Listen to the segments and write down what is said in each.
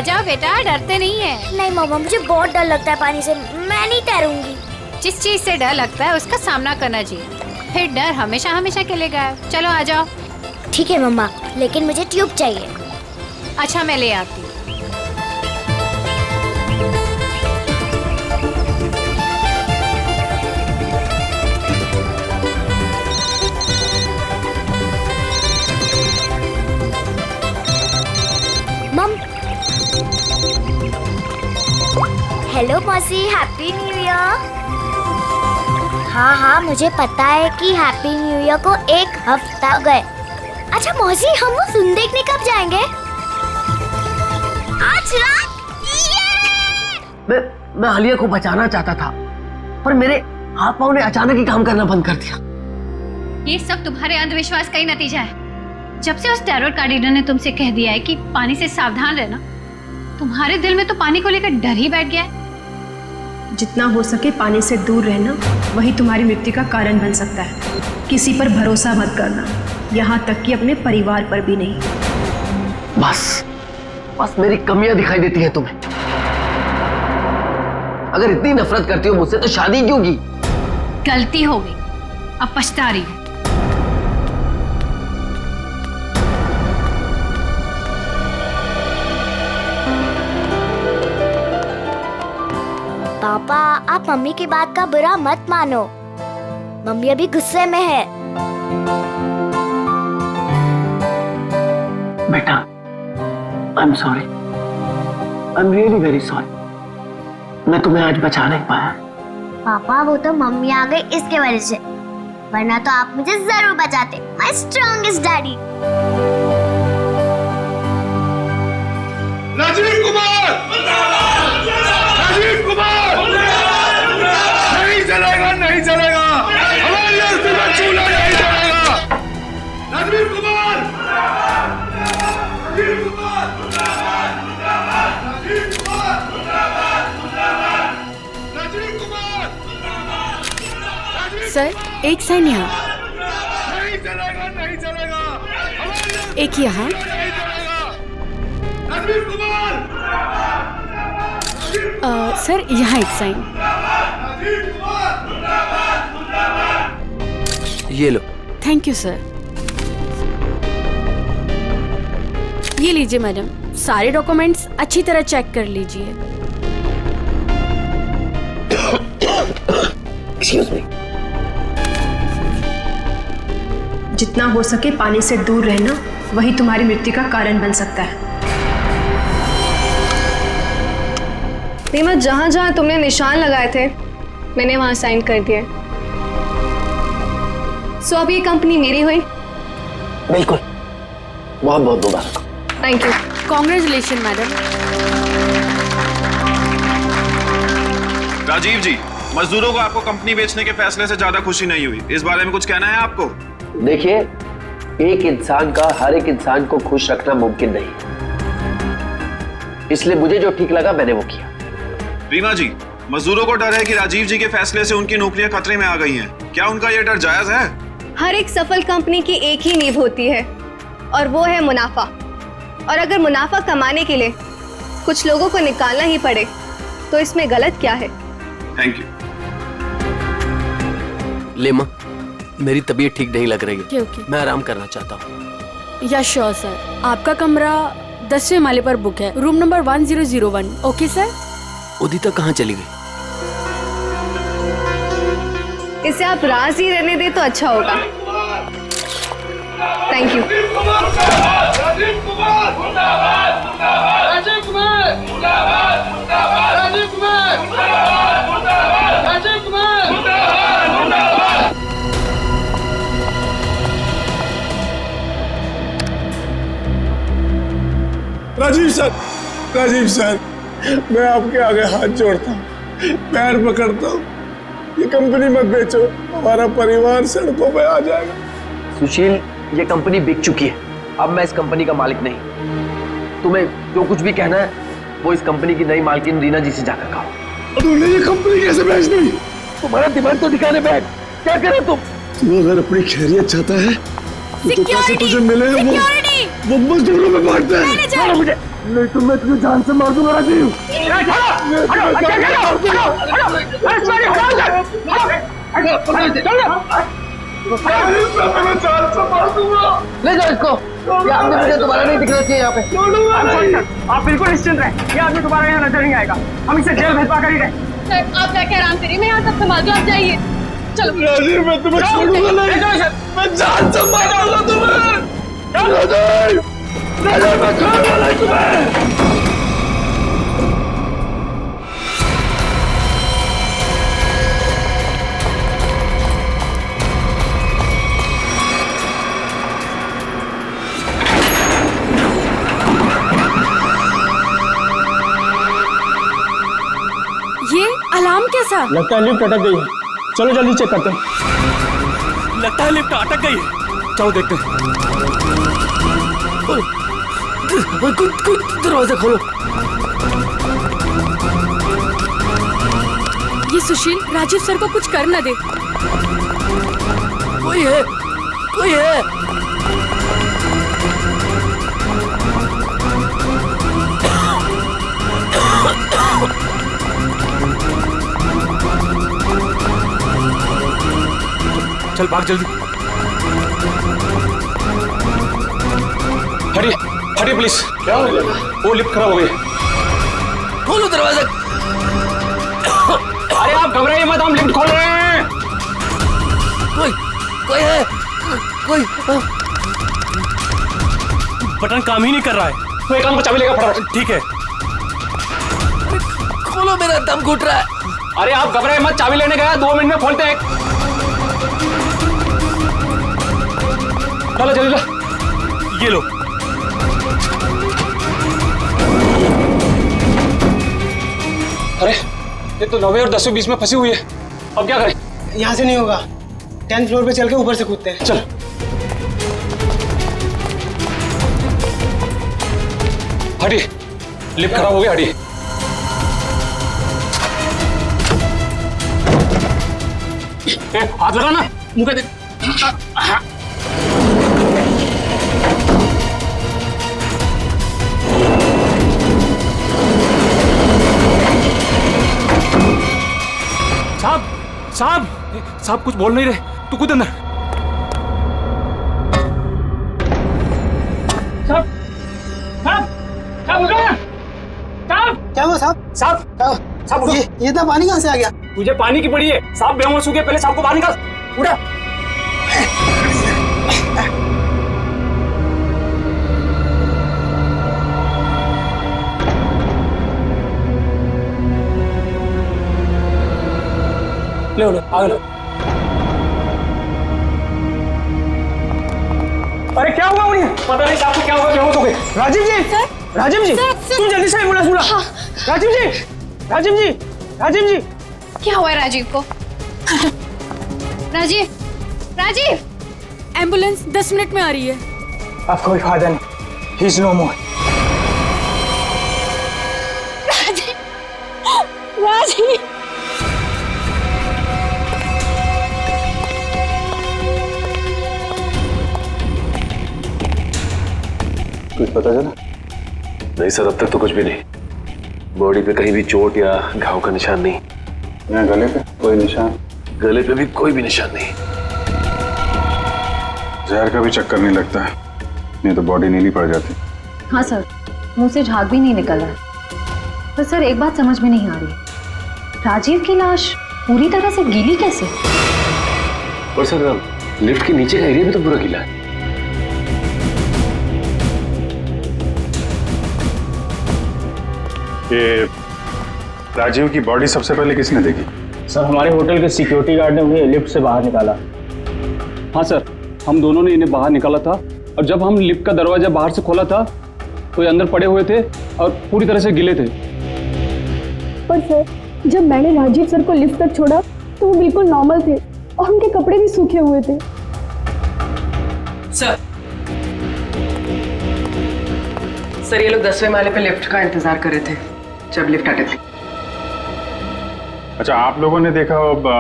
जाओ बेटा, डरते नहीं है। नहीं मम्मा, मुझे बहुत डर लगता है पानी से, मैं नहीं तैरूंगी। जिस चीज से डर लगता है उसका सामना करना चाहिए, फिर डर हमेशा हमेशा के लिए गायब। चलो आ जाओ। ठीक है मम्मा, लेकिन मुझे ट्यूब चाहिए। अच्छा मैं ले आती हूँ। हेलो मौसी, हैप्पी न्यू ईयर। हाँ, मुझे पता है कि हैप्पी न्यू ईयर को 1 हफ्ता हो गए। अच्छा मौसी, हम वो फिल्म देखने कब जाएंगे? आज रात। मैं आलिया को बचाना चाहता था, पर मेरे हाथ पाँव ने अचानक ही काम करना बंद कर दिया। ये सब तुम्हारे अंधविश्वास का ही नतीजा है। जब से उस टैरोट कार्ड रीडर ने तुमसे कह दिया है कि पानी से सावधान रहना, तुम्हारे दिल में तो पानी को लेकर डर ही बैठ गया है। जितना हो सके पानी से दूर रहना, वही तुम्हारी मृत्यु का कारण बन सकता है। किसी पर भरोसा मत करना, यहाँ तक कि अपने परिवार पर भी नहीं। बस मेरी कमियां दिखाई देती हैं तुम्हें। अगर इतनी नफरत करती हो मुझसे तो शादी क्यों की? गलती हो गई, अब पछता रही हूँ। पापा, आप मम्मी की बात का बुरा मत मानो। मम्मी अभी गुस्से में है। बेटा, I am sorry, I am really very sorry. मैं तुम्हें आज बचा नहीं पाया। पापा, वो तो मम्मी आ गई इसके वजह से, वरना तो आप मुझे जरूर बचाते। My strongest daddy. Rajeev Kumar! Rajeev Kumar! नहीं चलेगा, नहीं चलेगा, हमारी अस्थि में चूल्हा नहीं चलेगा। राजीव कुमार! राजीव कुमार! राजीव कुमार! राजीव कुमार! सर, एक साइन यहाँ। नहीं चलेगा, नहीं चलेगा, हमारी अस्थि एक यहाँ। में नहीं चलेगा। राजीव कुमार! सर, यहाँ एक साइन। ये लो। Thank you sir. ये लीजिए मैडम, सारे डॉक्यूमेंट्स अच्छी तरह चेक कर लीजिए। Excuse me. जितना हो सके पानी से दूर रहना, वही तुम्हारी मृत्यु का कारण बन सकता है। रीमा, जहाँ जहाँ तुमने निशान लगाए थे मैंने वहाँ साइन कर दिए। सो अब ये कंपनी मेरी हुई। बिल्कुल, बहुत बहुत मुबारक। Thank you. Congratulation madam. Rajiv ji, मजदूरों को आपको कंपनी बेचने के फैसले से ज्यादा खुशी नहीं हुई, इस बारे में कुछ कहना है आपको? देखिए, एक इंसान का हर एक इंसान को खुश रखना मुमकिन नहीं, इसलिए मुझे जो ठीक लगा मैंने वो किया। रीमा जी, मजदूरों को डर है कि राजीव जी के फैसले से उनकी नौकरियां खतरे में आ गई हैं। क्या उनका ये डर जायज है? हर एक सफल कंपनी की एक ही नींव होती है और वो है मुनाफा। और अगर मुनाफा कमाने के लिए कुछ लोगों को निकालना ही पड़े तो इसमें गलत क्या है? Thank you. लेमा, मेरी तबीयत ठीक नहीं लग रही है। ओके। मैं आराम करना चाहता हूँ। या श्योर सर, आपका कमरा 10वें माले पर बुक है, room number 1001। Okay sir. Udita कहाँ चली गई? इसे आप राज ही रहने दे तो अच्छा होगा। Thank you. Rajeev Kumar! Rajeev Kumar! Rajeev Kumar! Rajeev Kumar! Rajeev sir, Rajeev sir, मैं आपके आगे हाथ जोड़ता हूँ, पैर पकड़ता हूँ, ये कंपनी मत बेचो, हमारा परिवार सड़कों पे आ जाएगा। सुशील, ये कंपनी बिक चुकी है, अब मैं इस कंपनी का मालिक नहीं। तुम्हें जो कुछ भी कहना है वो इस कंपनी की नई मालकिन रीना जी से जाकर कहो। तुमने ये कंपनी कैसे बेच दी? तुम्हारा दिमाग तो दिखाने बैठ, क्या करे तुम? तू अगर अपनी खैरियत चाहता है तो पैसे तुझे मिले वो मजदूरों में बांटते हैं। नहीं तो मैं तुझे जान से मार दूंगा राजीव। ले जाओ इसको, ये आदमी मुझे दोबारा नहीं दिखना चाहिए यहाँ पे। आप बिल्कुल निश्चिंत रहें, ये आदमी दोबारा यहाँ नजर नहीं आएगा। हम इसे जेल भिजवा कर ही रहे। सर आप जाके आराम करिए, मैं यहाँ सब संभाल दूँ, आप जाइए। चलो राजीव मैं तुम्हें छोड़ूंगा नहीं, मैं जान से मारूंगा तुम्हें। राजीव राजीव मैं छोड़ूंगा नहीं तुम्हें। ये अलार्म कैसा? लगता है लिफ्ट अटक गई है, चलो जल्दी चेक करते हैं। लगता है लिफ्ट अटक गई है, चलो देखते हैं। दरवाजा खोलो। ये सुशील राजीव सर को कुछ कर न दे। कोई है, कोई है। चल भाग जल्दी। हटिए हटिए प्लीज। क्या हो गया? वो लिफ्ट खराब हो गई। खोलो दरवाजा। अरे आप घबराइए मत, हम लिफ्ट खोल रहे हैं। कोई है, कोई। बटन काम ही नहीं कर रहा है। तो एक काम को चाबी लेगा फटाफट। ठीक है। खोलो, मेरा दम घुट रहा है। अरे आप घबराइए मत, चाबी लेने गया, 2 मिनट में खोलते हैं। चलो जल्दी लो, ये लो। अरे ये तो 9वीं और 10वीं बीच में फंसी हुई है, अब क्या करें? यहाँ से नहीं होगा, 10th फ्लोर पे चल के ऊपर से कूदते हैं। चल। हटिए, लिफ्ट खराब हो गया, हटिए। हाथ लगा ना, मुंह पे। साहब साहब साहब कुछ बोल नहीं रहे, तू कूद अंदर। साहब साहब साहब उठो ना। साहब क्या हुआ साहब? साहब साहब उठो। ये इतना पानी कहाँ से आ गया? तुझे पानी की पड़ी है, साहब बेहोश हो गए, पहले साहब को बाहर निकाल। उठा। ले लो, आगे लो। अरे क्या हुआ उन्हें? पता नहीं साहब को क्या हुआ, बेहोश हो गए। राजीव जी, राजीव जी, तुम जल्दी से एम्बुलेंस बुला। राजीव जी, राजीव जी, राजीव जी। क्या हुआ है राजीव को? राजीव राजीव एम्बुलेंस 10 मिनट में आ रही है। अब कोई फायदा नहीं, ही इज नो मोर। राजीव कुछ पता चला? नहीं सर, अब तक तो कुछ भी नहीं। बॉडी पे कहीं भी चोट या घाव का निशान नहीं। यहाँ गले पे कोई निशान? गले पे भी कोई भी निशान नहीं। जहर का भी चक्कर नहीं लगता है, नहीं तो बॉडी नीली पड़ जाती। हाँ सर, मुंह से झाग भी नहीं निकला है। पर सर एक बात समझ में नहीं आ रही, राजीव की लाश पूरी तरह से गीली कैसे? और सर लिफ्ट के नीचे का एरिया भी तो पूरा गीला है। ये राजीव की बॉडी सबसे पहले किसने देखी? सर हमारे होटल के सिक्योरिटी गार्ड ने उन्हें लिफ्ट से बाहर निकाला। हाँ सर, हम दोनों ने इन्हें बाहर निकाला था, और जब हम लिफ्ट का दरवाजा बाहर से खोला था तो ये अंदर पड़े हुए थे और पूरी तरह से गिले थे। पर सर जब मैंने राजीव सर को लिफ्ट तक छोड़ा तो वो बिल्कुल नॉर्मल थे और उनके कपड़े भी सूखे हुए थे। सर ये लोग 10वें माले पे लिफ्ट का इंतजार कर रहे थे जब लिफ्ट अटकी। अच्छा, आप लोगों ने देखा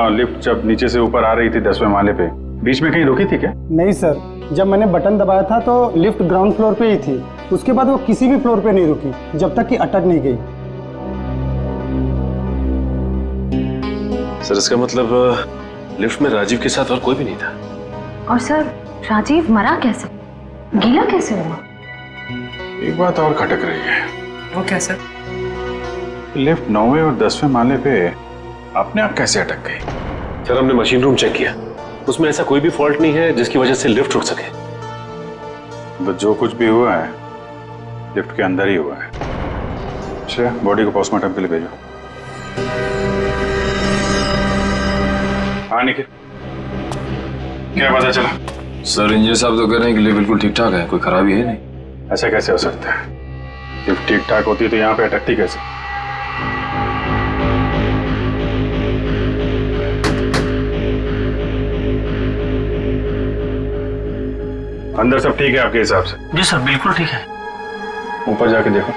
लिफ्ट जब नीचे से ऊपर आ रही थी 10वें माले पे, बीच में कहीं रुकी थी क्या? नहीं सर, जब मैंने बटन दबाया था तो लिफ्ट ग्राउंड फ्लोर पे ही थी। उसके बाद वो किसी भी फ्लोर पे नहीं रुकी जब तक कि अटक नहीं गई। सर इसका मतलब लिफ्ट में राजीव के साथ और कोई भी नहीं था। और सर राजीव मरा कैसे, गीला कैसे हुआ? एक बात और खटक रही है। वो क्या सर? लिफ्ट 9वें और 10वें माले पे अपने आप कैसे अटक गई? सर हमने मशीन रूम चेक किया, उसमें ऐसा कोई भी फॉल्ट नहीं है जिसकी वजह से लिफ्ट रुक सके। तो जो कुछ भी हुआ है लिफ्ट के अंदर ही हुआ है। अच्छा, बॉडी को पोस्टमार्टम के लिए भेजो। हाँ निखिल, क्या पता चला? सर इंजीनियर साहब तो कह रहे हैं कि लिफ्ट बिल्कुल ठीक ठाक है, कोई खराबी है नहीं। ऐसा कैसे हो सकता है? लिफ्ट ठीक ठाक होती तो यहाँ पे अटकती कैसे? अंदर सब ठीक है आपके हिसाब से? जी सर बिल्कुल ठीक है। ऊपर जाके देखो।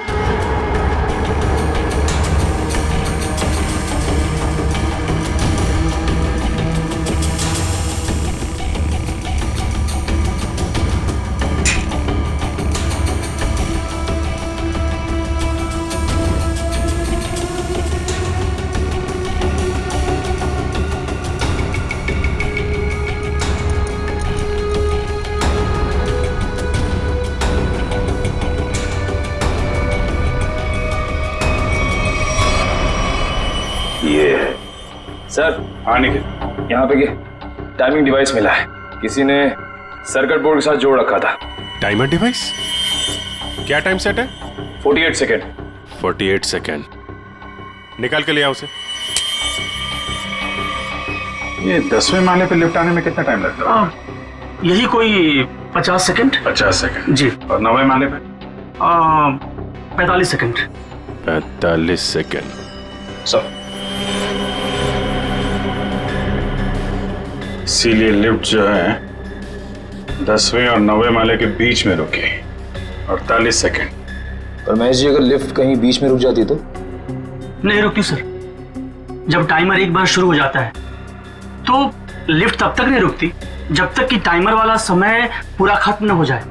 सर हाँ निखिल, यहाँ पे टाइमिंग डिवाइस मिला है, किसी ने सर्किट बोर्ड के साथ जोड़ रखा था। Timer device? क्या टाइम सेट है? 48 सेकेंड। 48 सेकेंड। निकाल के ले आओ उसे। ये 10वें माले पे लिफ्ट आने में कितना टाइम लगता है? यही कोई 50 सेकंड। 50 सेकेंड जी। और 9वें माले पे? 45 सेकंड। 45 सेकेंड। सर इसीलिए लिफ्ट जो है 10वें और 9वें माले के बीच में रुकी 48 सेकेंड। पर महेश जी अगर लिफ्ट कहीं बीच में रुक जाती तो? नहीं रुकती सर। जब टाइमर एक बार शुरू हो जाता है तो लिफ्ट तब तक नहीं रुकती जब तक कि टाइमर वाला समय पूरा खत्म न हो जाए।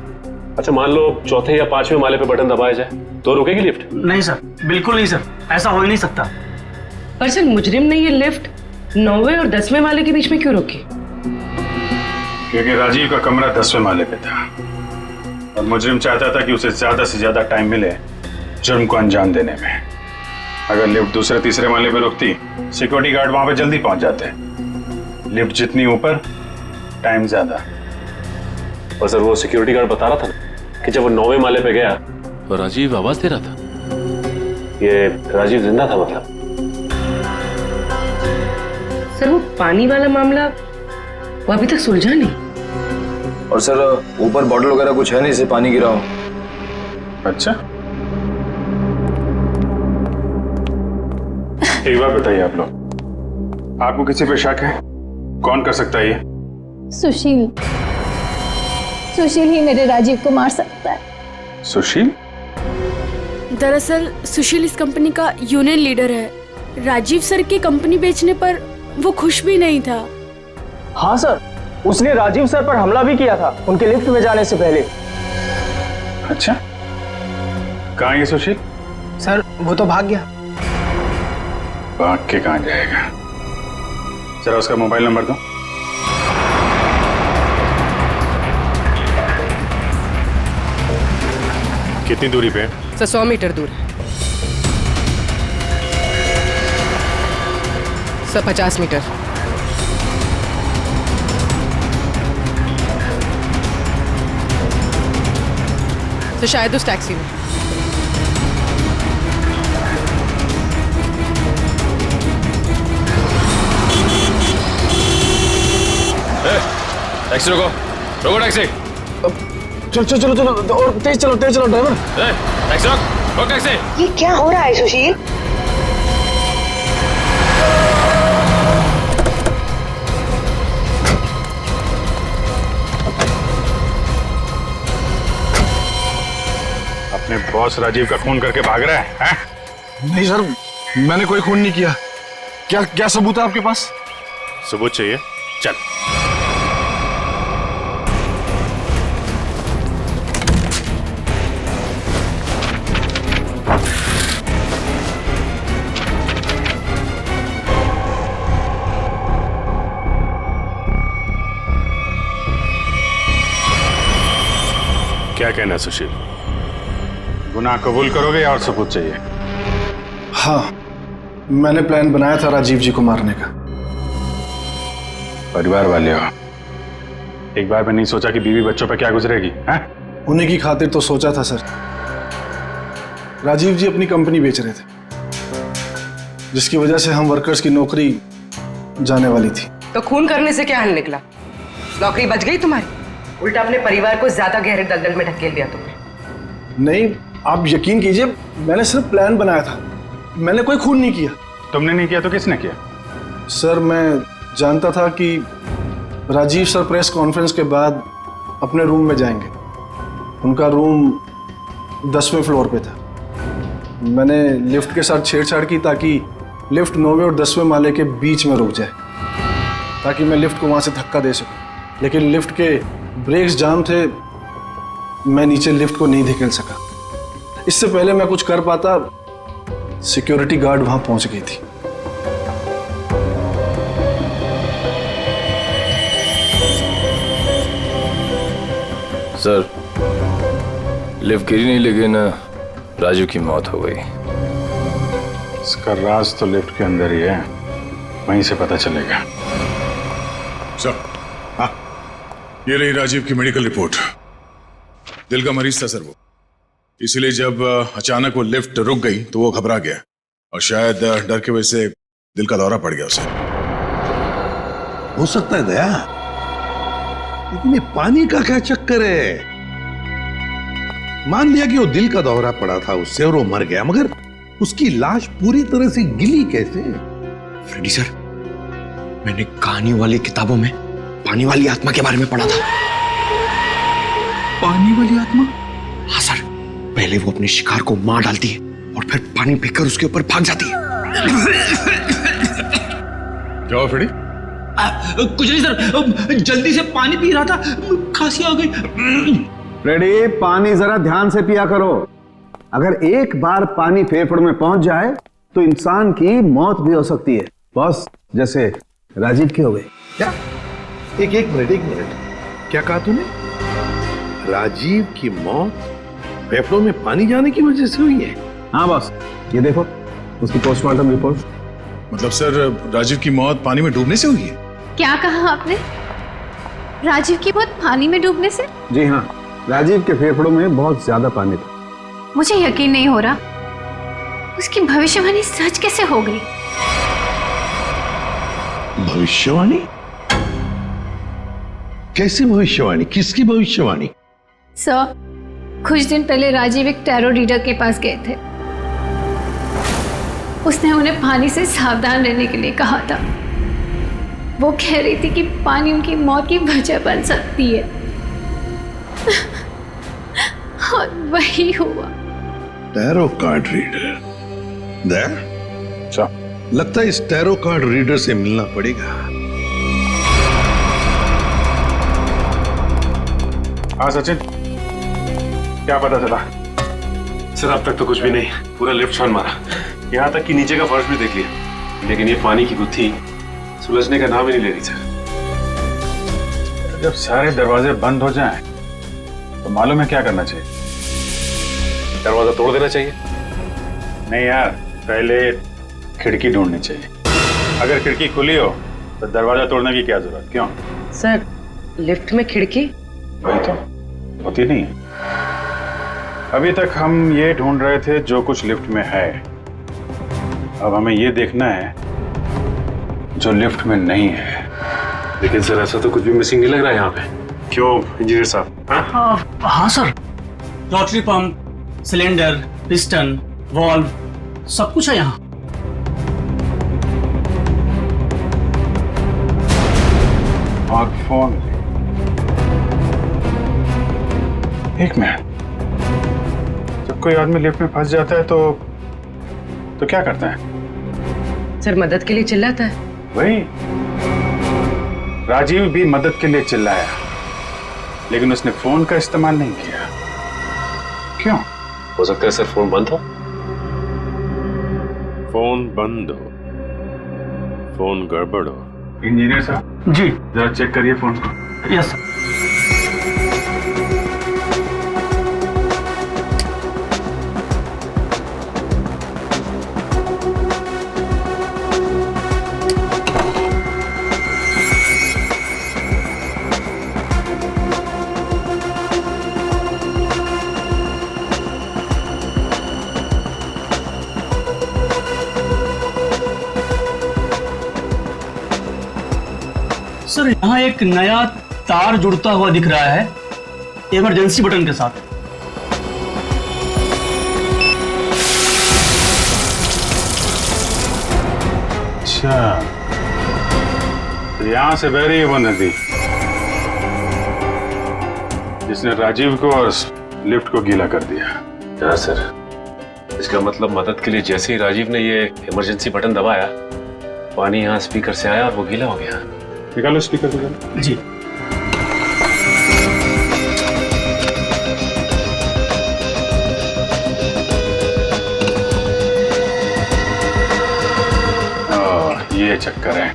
अच्छा मान लो चौथे या 5वें माले पे बटन दबाया जाए तो रुकेगी लिफ्ट? नहीं सर, बिल्कुल नहीं सर, ऐसा हो ही नहीं सकता। पर सर मुजरिम ने ये लिफ्ट 9वें और 10वें माले के बीच में क्यों रोकी? क्योंकि राजीव का कमरा 10वें माले पे था और मुजरिम चाहता था कि उसे ज्यादा से ज्यादा टाइम मिले जुर्म को अंजाम देने में। अगर लिफ्ट दूसरे तीसरे माले पे रुकती, सिक्योरिटी गार्ड वहां पे जल्दी पहुंच जाते। लिफ्ट जितनी ऊपर, टाइम ज्यादा। और सर वो सिक्योरिटी गार्ड बता रहा था ना कि जब वो 9वें माले पे गया तो राजीव आवाज दे रहा था। ये राजीव जिंदा था मतलब? सर वो पानी वाला मामला वो अभी तक सुलझा नहीं। और सर ऊपर बॉटल वगैरह कुछ है नहीं जिससे पानी गिरा हो। अच्छा, एक बात बताइए आप लोग, आपको किसी पे शक है? कौन कर सकता है ये? सुशील। सुशील ही मेरे राजीव को मार सकता है। सुशील? दरअसल सुशील इस कंपनी का यूनियन लीडर है। राजीव सर की कंपनी बेचने पर वो खुश भी नहीं था। हाँ सर, उसने राजीव सर पर हमला भी किया था उनके लिफ्ट में जाने से पहले। अच्छा, कहाँ है ये सुशील? सर वो तो भाग गया। भाग के कहाँ जाएगा? जरा उसका मोबाइल नंबर दो। कितनी दूरी पे है? सर 100 मीटर दूर है। Sir 50 metre. तो शायद उस टैक्सी में। टैक्सी रोको, रोको टैक्सी। चलो चलो चलो चलो और तेज चलो ड्राइवर। टैक्सी रोक टैक्सी। ये क्या हो रहा है सुशील? अपने बॉस राजीव का खून करके भाग रहा है? नहीं सर, मैंने कोई खून नहीं किया। क्या क्या सबूत है आपके पास? सबूत चाहिए? चल। क्या कहना है सुशील? गुनाह कबूल करोगे या और सबूत चाहिए? हाँ, मैंने प्लान बनाया था राजीव जी को मारने का। परिवार वाले हो, एक बार में नहीं सोचा कि बीवी बच्चों पर क्या गुजरेगी? हैं? उन्हीं की खातिर तो सोचा था सर। राजीव जी अपनी कंपनी बेच रहे थे, जिसकी वजह से हम वर्कर्स की नौकरी जाने वाली थी। तो खून करने से क्या हल निकला? नौकरी बच गई तुम्हारी, उल्टा अपने परिवार को ज्यादा गहरे दलदल में ढकेल दिया तुमने। नहीं, आप यकीन कीजिए, मैंने सिर्फ प्लान बनाया था, मैंने कोई खून नहीं किया। तुमने नहीं किया तो किसने किया? सर, मैं जानता था कि राजीव सर प्रेस कॉन्फ्रेंस के बाद अपने रूम में जाएंगे। उनका रूम 10वें फ्लोर पे था। मैंने लिफ्ट के साथ छेड़छाड़ की ताकि लिफ्ट 9वें और 10वें माले के बीच में रुक जाए, ताकि मैं लिफ्ट को वहाँ से धक्का दे सकूं। लेकिन लिफ्ट के ब्रेक्स जाम थे, मैं नीचे लिफ्ट को नहीं धकेल सका। इससे पहले मैं कुछ कर पाता, सिक्योरिटी गार्ड वहाँ पहुँच गई थी। सर, लिफ्ट गिरी नहीं, लेकिन राजू की मौत हो गई। इसका राज तो लिफ्ट के अंदर ही है, वहीं से पता चलेगा। सर, हाँ, ये रही राजीव की मेडिकल रिपोर्ट। दिल का मरीज था सर वो, इसलिए जब अचानक वो लिफ्ट रुक गई तो वो घबरा गया और शायद डर की वजह से दिल का दौरा पड़ गया उसे। हो सकता है दया, लेकिन ये पानी का क्या चक्कर है? मान लिया कि वो दिल का दौरा पड़ा था उससे और वो मर गया, मगर उसकी लाश पूरी तरह से गिली कैसे? फ्रेडी सर, मैंने कहानियों वाली किताबों में पानी वाली आत्मा के बारे में पढ़ा था। पानी वाली आत्मा? हाँ सर, पहले वो अपने शिकार को मार डालती है और फिर पानी पीकर उसके ऊपर भाग जाती है। क्या हुआ फ्रेडी? कुछ नहीं सर, जल्दी से पानी पी रहा था, खांसी आ गई। फ्रेडी, पानी जरा ध्यान से पिया करो। अगर एक बार पानी फेफड़ों में पहुंच जाए तो इंसान की मौत भी हो सकती है, बॉस, जैसे राजीव की हो गई। क्या? एक मिनट, क्या कहा तूने? राजीव की मौत फेफड़ों में पानी जाने की वजह से हुई है? हाँ बॉस, ये देखो उसकी पोस्टमार्टम रिपोर्ट। मतलब सर, राजीव की मौत पानी में डूबने से हुई है? क्या कहा आपने? राजीव की मौत पानी में डूबने से? जी हाँ, राजीव के फेफड़ों में बहुत ज्यादा पानी था। मुझे यकीन नहीं हो रहा, उसकी भविष्यवाणी सच कैसे हो गई? भविष्यवाणी? कैसी भविष्यवाणी? किसकी भविष्यवाणी? सर, कुछ दिन पहले राजीव एक टैरो रीडर के पास गए थे। उसने उन्हें पानी से सावधान रहने के लिए कहा था। वो कह रही थी कि पानी उनकी मौत की वजह बन सकती है। और वही हुआ। Tarot card reader? लगता है इस टैरो कार्ड रीडर से मिलना पड़ेगा। हाँ सचिन, क्या पता चला? सर, अब तक तो कुछ भी नहीं, पूरा लिफ्ट छान मारा, यहाँ तक कि नीचे का फर्श भी देख लिया, लेकिन ये पानी की गुत्थी सुलझने का नाम ही नहीं ले रही सर। जब सारे दरवाजे बंद हो जाएं, तो मालूम है क्या करना चाहिए? दरवाजा तोड़ देना चाहिए? नहीं यार, पहले खिड़की ढूंढनी चाहिए। अगर खिड़की खुली हो तो दरवाजा तोड़ने की क्या जरूरत? क्यों सर, लिफ्ट में खिड़की? वही तो होती नहीं है। अभी तक हम ये ढूंढ रहे थे जो कुछ लिफ्ट में है, अब हमें ये देखना है जो लिफ्ट में नहीं है। लेकिन सर, ऐसा तो कुछ भी मिसिंग नहीं लग रहा है यहाँ पे। क्यों इंजीनियर साहब? हाँ sir, rotary pump, cylinder, piston, valve, सब कुछ है यहाँ। और फोन। एक मिनट, जब कोई आदमी लिफ्ट में फंस जाता है तो क्या करता है? सर, मदद के लिए चिल्लाता है। वही, राजीव भी मदद के लिए चिल्लाया, लेकिन उसने फोन का इस्तेमाल नहीं किया। क्यों? हो सकता है सर फोन बंद हो। फोन बंद हो, फोन गड़बड़ हो। इंजीनियर साहब जी, जरा चेक करिए फोन को। Yes sir. सर यहाँ एक नया तार जुड़ता हुआ दिख रहा है इमरजेंसी बटन के साथ। अच्छा, तो यहां से बह रही है वो नदी जिसने राजीव को और लिफ्ट को गीला कर दिया। हाँ सर, इसका मतलब मदद के लिए जैसे ही राजीव ने ये इमरजेंसी बटन दबाया, पानी यहाँ स्पीकर से आया और वो गीला हो गया। निकालो स्पीकर निकालो। जी। ये चक्कर है।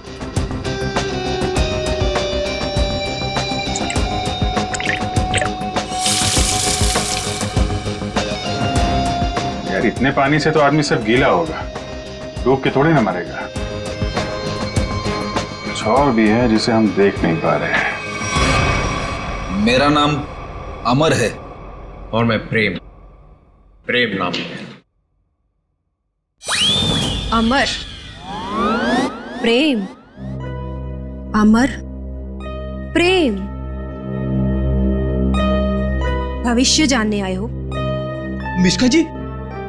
यार इतने पानी से तो आदमी सिर्फ गीला होगा, डूब के थोड़ी ना मरेगा। कुछ और भी है जिसे हम देख नहीं पा रहे हैं। मेरा नाम अमर है और मैं प्रेम नाम है। अमर, प्रेम, अमर, प्रेम। भविष्य जानने आए हो? मिश्का जी,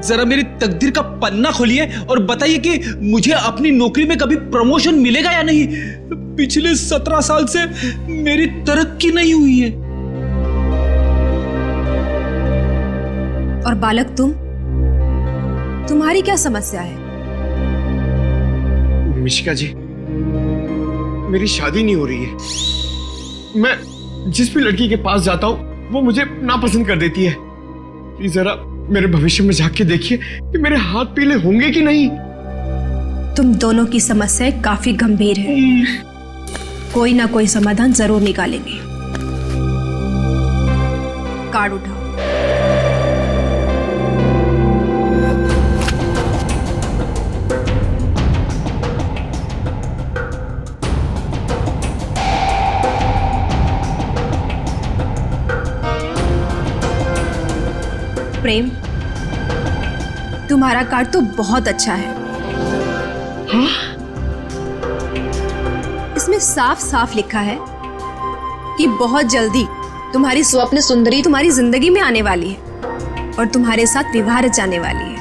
जरा मेरी तकदीर का पन्ना खोलिए और बताइए कि मुझे अपनी नौकरी में कभी प्रमोशन मिलेगा या नहीं। पिछले 17 साल से मेरी तरक्की नहीं हुई है। और बालक तुम्हारी क्या समस्या है? मिशिका जी, मेरी शादी नहीं हो रही है। मैं जिस भी लड़की के पास जाता हूँ वो मुझे नापसंद कर देती है। प्लीज जरा मेरे भविष्य में झांक के देखिए कि मेरे हाथ पीले होंगे कि नहीं। तुम दोनों की समस्याएं काफी गंभीर है, कोई ना कोई समाधान जरूर निकालेंगे। कार्ड उठाओ। प्रेम, तुम्हारा कार्ड तो बहुत अच्छा है। हाँ? इसमें साफ साफ लिखा है कि बहुत जल्दी तुम्हारी स्वप्न सुंदरी तुम्हारी जिंदगी में आने वाली है और तुम्हारे साथ विवाह रचाने वाली है।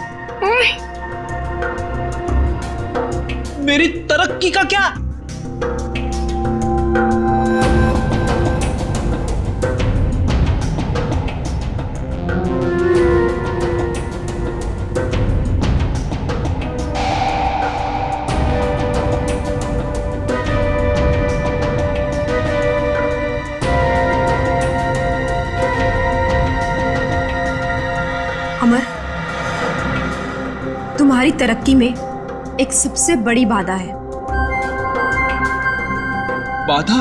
मेरी तरक्की का क्या? अमर, तुम्हारी तरक्की में एक सबसे बड़ी बाधा है। बाधा?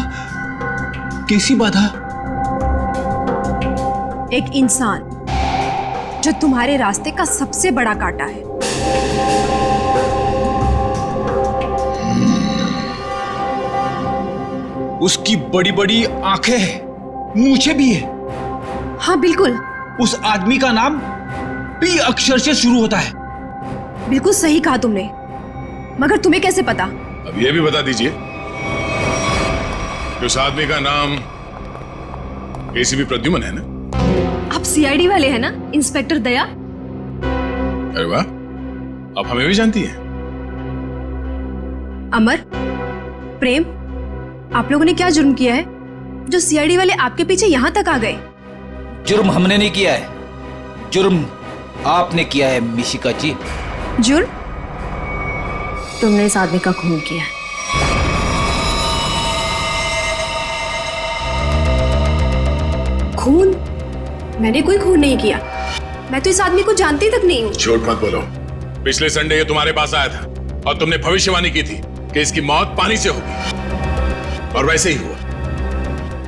कैसी बाधा? एक इंसान जो तुम्हारे रास्ते का सबसे बड़ा कांटा है। उसकी बड़ी बड़ी आंखें हैं, मूछें भी है। हाँ बिल्कुल। उस आदमी का नाम पी अक्षर से शुरू होता है। बिल्कुल सही कहा तुमने, मगर तुम्हें कैसे पता? अब ये भी बता दीजिए कि उस आदमी का नाम एसीपी प्रद्युमन है ना? आप सीआईडी वाले हैं ना, इंस्पेक्टर दया? अरे वाह, आप हमें भी जानती हैं। अमर, प्रेम, आप लोगों ने क्या जुर्म किया है जो सीआईडी वाले आपके पीछे यहां तक आ गए? जुर्म हमने नहीं किया है, जुर्म आपने किया है मिशिका जी। जुर्म? तुमने इस आदमी का खून किया है। खून? मैंने कोई खून नहीं किया। मैं तो इस आदमी को जानती तक नहीं हूँ। झूठ मत बोलो। पिछले संडे ये तुम्हारे पास आया था और तुमने भविष्यवाणी की थी कि इसकी मौत पानी से होगी, और वैसे ही हुआ।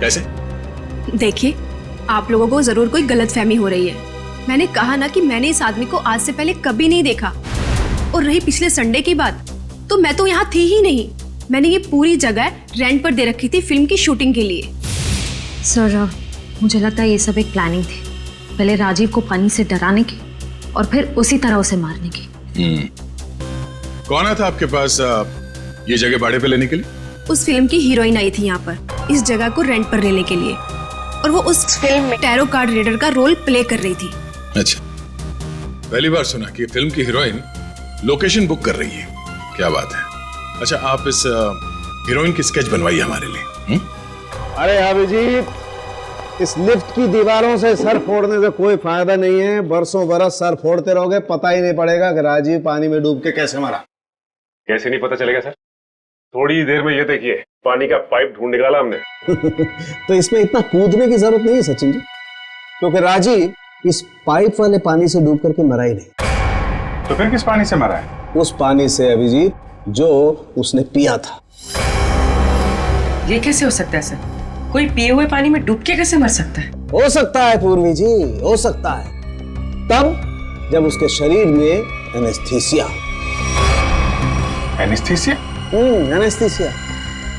कैसे? देखिए, आप लोगों को जरूर कोई गलतफहमी हो रही है। मैंने कहा ना कि मैंने इस आदमी को आज से पहले कभी नहीं देखा। और रही पिछले संडे की बात, तो मैं तो यहाँ थी ही नहीं। मैंने ये पूरी जगह रेंट पर दे रखी थी फिल्म की शूटिंग के लिए। सर, मुझे लगता है ये सब एक प्लानिंग थी, पहले राजीव को पानी से डराने की और फिर उसी तरह उसे मारने की। कौन आया था आपके पास ये जगह भाड़े पे लेने के लिए? उस फिल्म की हीरोइन आई थी यहाँ पर इस जगह को रेंट पर लेने के लिए, और वो उस फिल्म में टैरो कार्ड रीडर का रोल प्ले कर रही थी। अच्छा, पहली बार सुना कि फिल्म की हीरोइन लोकेशन बुक कर रही है। क्या बात है। अच्छा, आप इस हीरोइन की स्केच बनवाइए हमारे लिए। अरे अभिजीत, इस लिफ्ट की दीवारों से सर फोड़ने से कोई फायदा नहीं है। बरसों बरस सर फोड़ते रहोगे, पता ही नहीं पड़ेगा कि राजीव पानी में डूब के कैसे मरा। कैसे नहीं पता चलेगा सर? थोड़ी देर में ये देखिए, पानी का पाइप ढूंढ निकाला हमने। तो इसमें इतना कूदने की जरूरत नहीं है सचिन जी, क्योंकि राजीव इस पाइप वाले पानी से डूब करके मरा ही नहीं। तो फिर किस पानी से मरा है? उस पानी से अभिजीत जो उसने पिया था। ये कैसे हो सकता है सर? कोई पिए हुए पानी में डूब के कैसे मर सकता है? हो सकता है पूर्वी जी, हो सकता है, तब जब उसके शरीर में एनेस्थीसिया। एनेस्थीसिया? एनेस्थीसिया।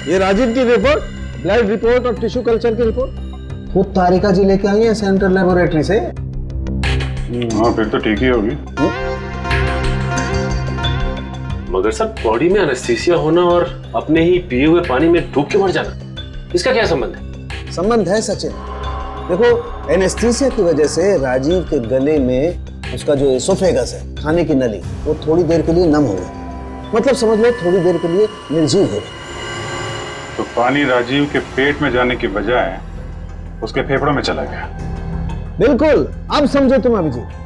ये राजीव की रिपोर्ट, ब्लड रिपोर्ट और टिश्यू कल्चर की रिपोर्ट खुद तारिका जी लेके आई है सेंट्रल लेबोरेटरी से। हाँ, फिर तो ठीक ही होगी। मगर सर, बॉडी में एनेस्थीसिया होना और अपने ही पिए हुए पानी में डूब के मर जाना, इसका क्या संबंध है? संबंध है सचिन। देखो, एनेस्थीसिया की वजह से राजीव के गले में उसका जो एसोफेगस है, खाने की नली, वो थोड़ी देर के लिए नम हो गई। मतलब समझ लो थोड़ी देर के लिए निर्जीव हो गई। तो पानी राजीव के पेट में जाने की बजाय उसके फेफड़ों में चला गया। बिल्कुल, अब समझो तुम अभिजीत।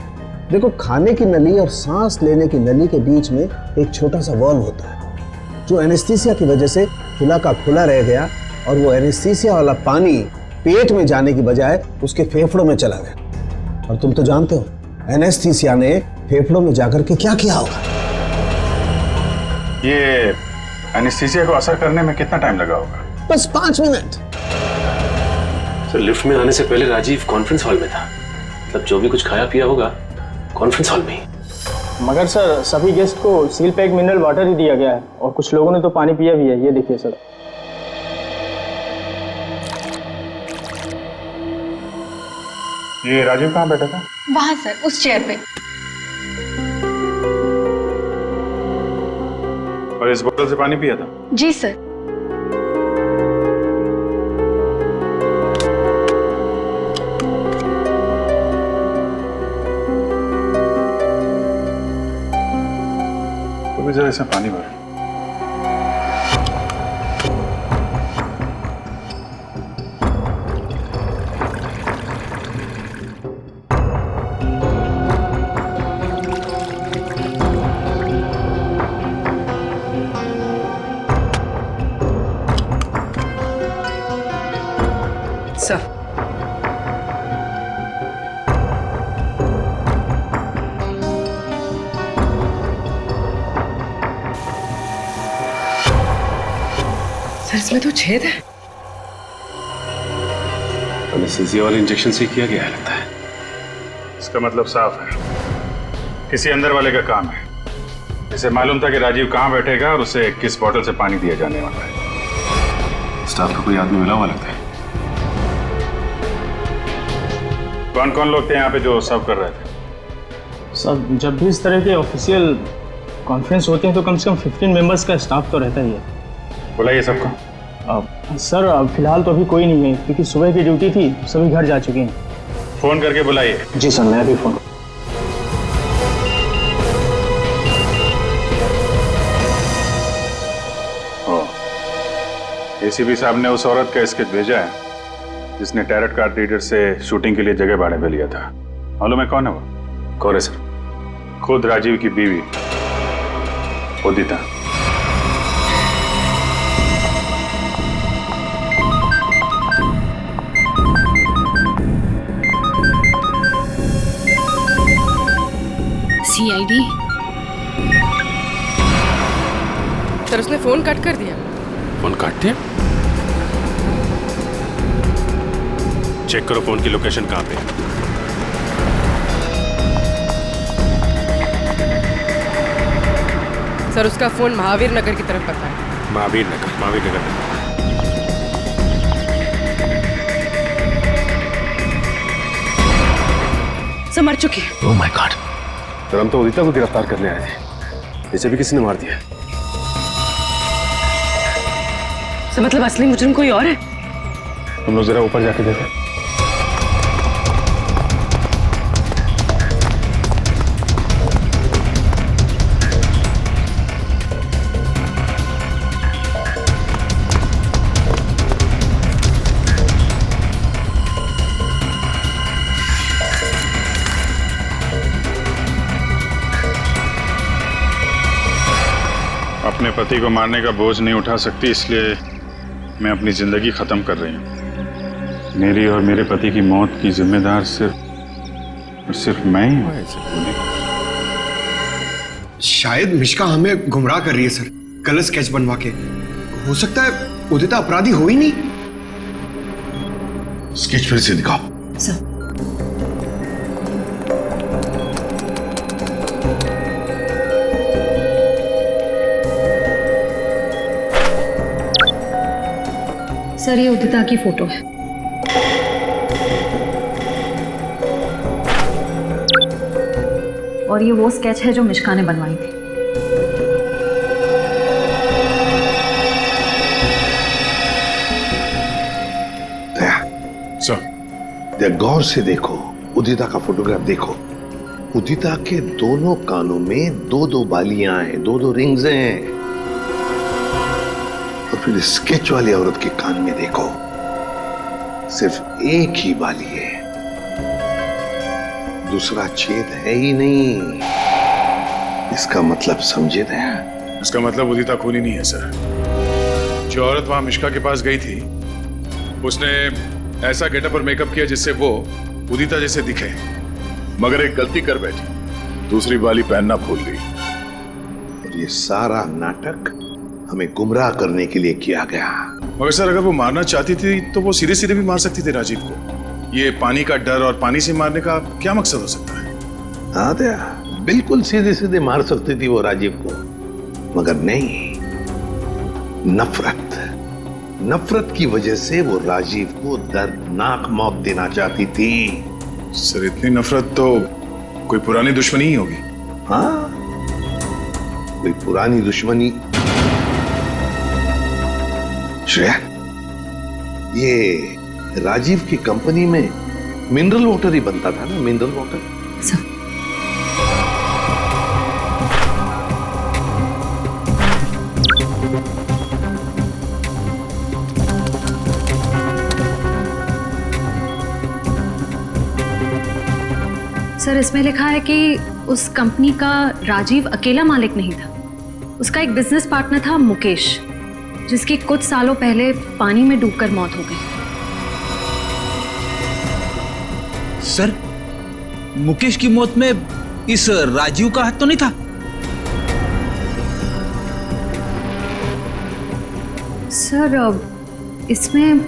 देखो, खाने की नली और सांस लेने की नली के बीच में एक छोटा सा वॉल्व होता है, जो एनेस्थीसिया की वजह से खुला का खुला रह गया, और वो एनेस्थीसिया वाला पानी पेट में जाने की बजाय उसके फेफड़ों में चला गया। और तुम तो जानते हो एनेस्थीसिया ने फेफड़ों में जाकर के क्या किया होगा। ये एनेस्थीसिया को असर करने में कितना टाइम लगा होगा? बस 5 मिनट। सर, लिफ्ट में आने से पहले राजीव कॉन्फ्रेंस हॉल में था, मतलब जो भी कुछ खाया पिया होगा कॉन्फ्रेंस हॉल में ही। मगर सर, सभी गेस्ट को सील पैक मिनरल वाटर ही दिया गया है, और कुछ लोगों ने तो पानी पिया भी है। ये देखिए सर। ये राजीव कहाँ बैठा था? वहां सर, उस चेयर पे। और इस बोतल से पानी पिया था? जी सर। तो जरा इसमें पानी भर। सर, इसमें तो छेद है। एनेस्थीसिया वाले इंजेक्शन से किया गया है लगता है। इसका मतलब साफ है, किसी अंदर वाले का काम है। इसे मालूम था कि राजीव कहाँ बैठेगा और उसे किस बोतल से पानी दिया जाने वाला है। स्टाफ का कोई आदमी मिला हुआ लगता है। कौन कौन लोग थे यहाँ पे जो सर्व कर रहे थे? सर, जब भी इस तरह के ऑफिशियल कॉन्फ्रेंस होते हैं तो कम से कम 15 मेंबर्स का स्टाफ तो रहता ही है। बुलाइए सबको। सर, फिलहाल तो अभी कोई नहीं है, क्योंकि सुबह की ड्यूटी थी, सभी घर जा चुके हैं। फोन करके बुलाइए। जी सर, मैं अभी फोन। एसीपी साहब ने उस औरत का स्केच भेजा है जिसने टैरट कार्ड रीडर से शूटिंग के लिए जगह भाड़े पे लिया था। मालूम है कौन है वो? कौन है सर? खुद राजीव की बीवी उदिता। सीआईडी। सर, उसने फोन कट कर दिया। फोन काट दिया? चेक करो फोन की लोकेशन कहाँ पे है। सर, उसका फोन महावीर नगर की तरफ पता है। महावीर नगर। सर, मर चुकी है। Oh my God. तो हम तो उदिता को गिरफ्तार करने आए थे, इसे भी किसी ने मार दिया। तो मतलब असली मुजरिम कोई और है? तुम लोग जरा ऊपर जाके देखो। अपने पति को मारने का बोझ नहीं उठा सकती, इसलिए मैं अपनी जिंदगी खत्म कर रही हूँ। मेरी और मेरे पति की मौत की जिम्मेदार सिर्फ मैं ही हूँ। शायद मिष्का हमें गुमराह कर रही है सर, गलत स्केच बनवा के। हो सकता है उदिता अपराधी हो ही नहीं। स्केच फिर से दिखाओ। सर सर, ये उदिता की फोटो है। और ये वो स्केच है जो मिष्का ने बनवाई थी। सर, गौर से देखो, उदिता का फोटोग्राफ देखो। उदिता के दोनों कानों में दो दो बालियां हैं, दो दो रिंग्स हैं। और फिर स्केच वाली औरत के कान में देखो, सिर्फ एक ही बाली है, दूसरा छेद है ही नहीं। इसका मतलब समझे दया? इसका मतलब उदिता खूनी नहीं है सर। जो औरत वहां मिष्का के पास गई थी, उसने ऐसा गेटअप और मेकअप किया जिससे वो उदिता जैसे दिखे, मगर एक गलती कर बैठी, दूसरी बाली पहनना भूल गई। और ये सारा नाटक हमें गुमराह करने के लिए किया गया। मगर सर, अगर वो मारना चाहती थी तो वो सीधे सीधे भी मार सकती थी राजीव को। ये पानी का डर और पानी से मारने का क्या मकसद हो सकता है? हाँ दया, बिल्कुल सीधे सीधे मार सकती थी वो राजीव को, मगर नहीं, नफरत की वजह से वो राजीव को दर्दनाक मौत देना चाहती थी। सर, इतनी नफरत तो कोई पुरानी दुश्मनी ही होगी। हाँ, कोई पुरानी दुश्मनी। श्रेया, ये राजीव की कंपनी में मिनरल वाटर ही बनता था ना, मिनरल वाटर। सर, इसमें लिखा है कि उस कंपनी का राजीव अकेला मालिक नहीं था। उसका एक बिजनेस पार्टनर था मुकेश, जिसकी कुछ सालों पहले पानी में डूबकर मौत हो गई। सर, मुकेश की मौत में इस राजीव का हाथ तो नहीं था? सर, इसमें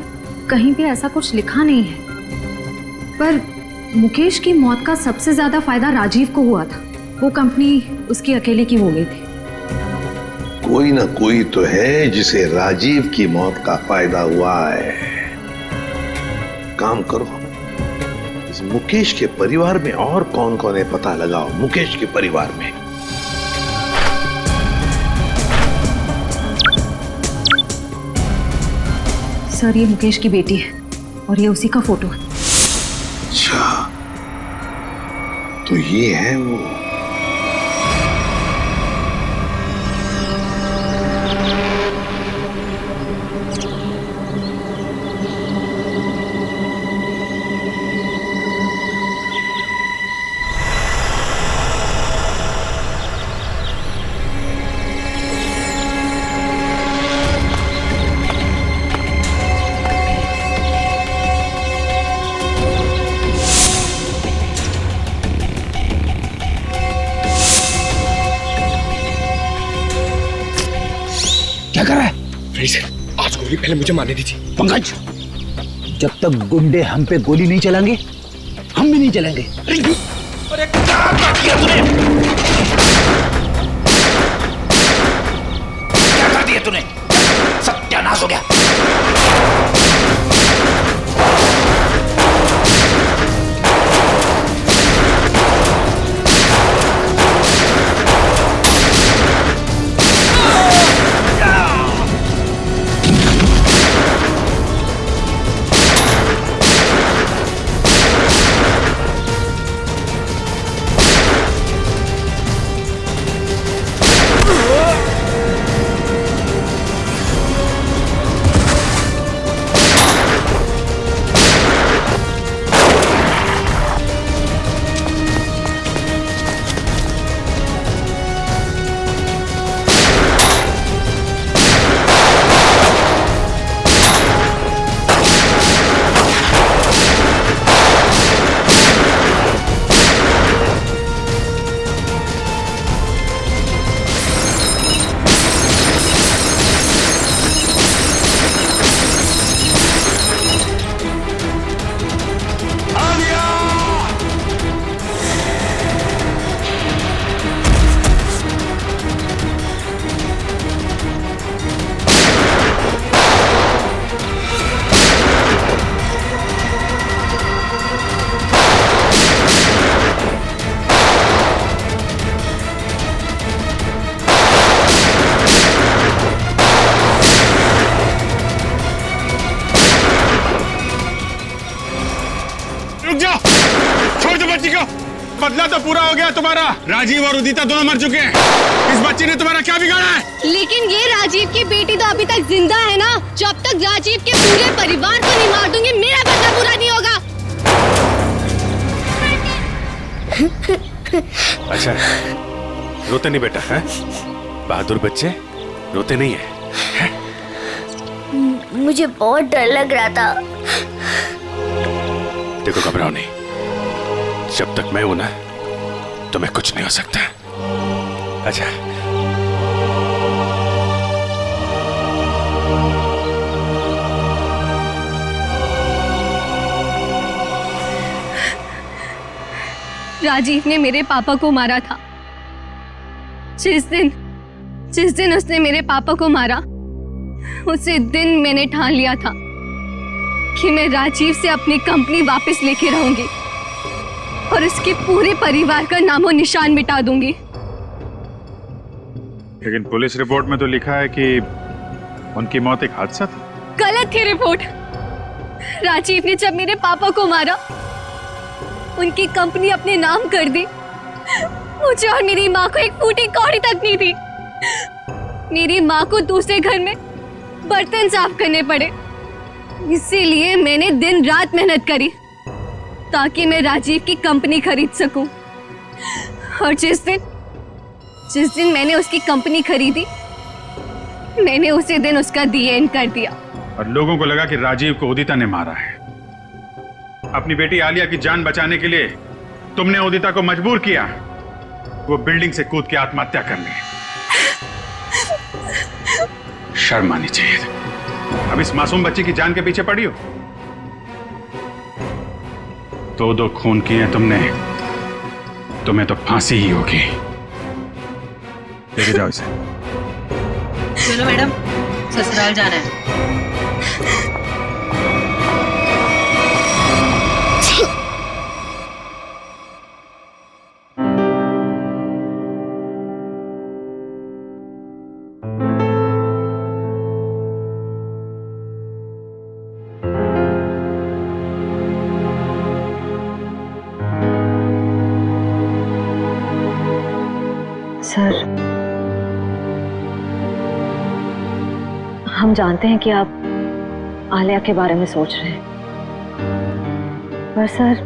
कहीं भी ऐसा कुछ लिखा नहीं है, पर मुकेश की मौत का सबसे ज्यादा फायदा राजीव को हुआ था। वो कंपनी उसकी अकेले की हो गई थी। कोई ना कोई तो है जिसे राजीव की मौत का फायदा हुआ है। काम करो, इस मुकेश के परिवार में और कौन कौन है पता लगाओ। मुकेश के परिवार में सर, ये मुकेश की बेटी है और ये उसी का फोटो है। अच्छा, तो ये है वो। क्या कर रहा है? फ्रेजर, आज गोली पहले मुझे मारने दीजिए। पंकज, जब तक गुंडे हम पे गोली नहीं चलाएंगे, हम भी नहीं चलेंगे। अरे क्या किया तूने? क्या कर दिया तूने? सत्यानाश हो गया। दो, छोड़ दो बच्ची को। बदला तो पूरा हो गया तुम्हारा। राजीव और उदिता दोनों मर चुके हैं। इस बच्ची ने तुम्हारा क्या बिगाड़ा है? लेकिन ये राजीव की बेटी तो अभी तक जिंदा है ना। जब तक राजीव के पूरे परिवार को नहीं मार दूंगी, मेरा बदला पूरा नहीं होगा। अच्छा, रोते नहीं बेटा, है? बहादुर बच्चे रोते नहीं है? मुझे बहुत डर लग रहा था। देखो, घबराओ नहीं। जब तक मैं हूं ना, तुम्हें कुछ नहीं हो सकता। अच्छा, राजीव ने मेरे पापा को मारा था। जिस दिन उसने मेरे पापा को मारा, उसी दिन मैंने ठान लिया था कि मैं राजीव से अपनी कंपनी वापस लेके रहूंगी और उसके पूरे परिवार का नामो निशान मिटा दूंगी। लेकिन पुलिस रिपोर्ट में तो लिखा है कि उनकी मौत एक हादसा थी। गलत थी रिपोर्ट। राजीव ने जब मेरे पापा को मारा, उनकी कंपनी अपने नाम कर दी। मुझे और मेरी माँ को एक फूटी कौड़ी तक नहीं थी। मेरी माँ को दूसरे घर में बर्तन साफ करने पड़े। इसीलिए मैंने दिन रात मेहनत करी ताकि मैं राजीव की कंपनी खरीद सकूं। और जिस दिन मैंने उसकी कंपनी खरीदी, मैंने उसी दिन उसका दी एंड कर दिया। और लोगों को लगा कि राजीव को उदिता ने मारा है। अपनी बेटी आलिया की जान बचाने के लिए तुमने उदिता को मजबूर किया वो बिल्डिंग से कूद के आत्महत्या करने। शर्म आनी चाहिए। अब इस मासूम बच्ची की जान के पीछे पड़ी हो। दो खून किए तुमने, तुम्हें तो फांसी ही होगी। लेके जाओ इसे। चलो मैडम, ससुराल जाना है। सर, हम जानते हैं कि आप आलिया के बारे में सोच रहे हैं, पर सर,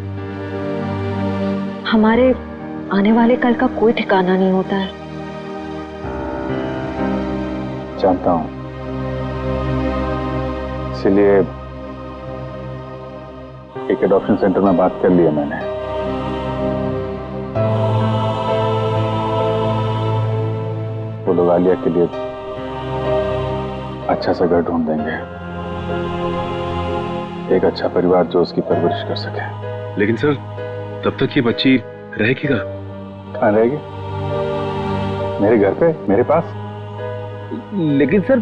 हमारे आने वाले कल का कोई ठिकाना नहीं होता है। जानता हूं, इसीलिए एक एडॉप्शन सेंटर में बात कर ली है मैंने। वो लोग आलिया के लिए अच्छा सा घर ढूंढ देंगे, एक अच्छा परिवार जो उसकी परवरिश कर सके। लेकिन सर, तब तक ये बच्ची रहेगी कहाँ रहेगी? मेरे घर पे, मेरे पास। लेकिन सर,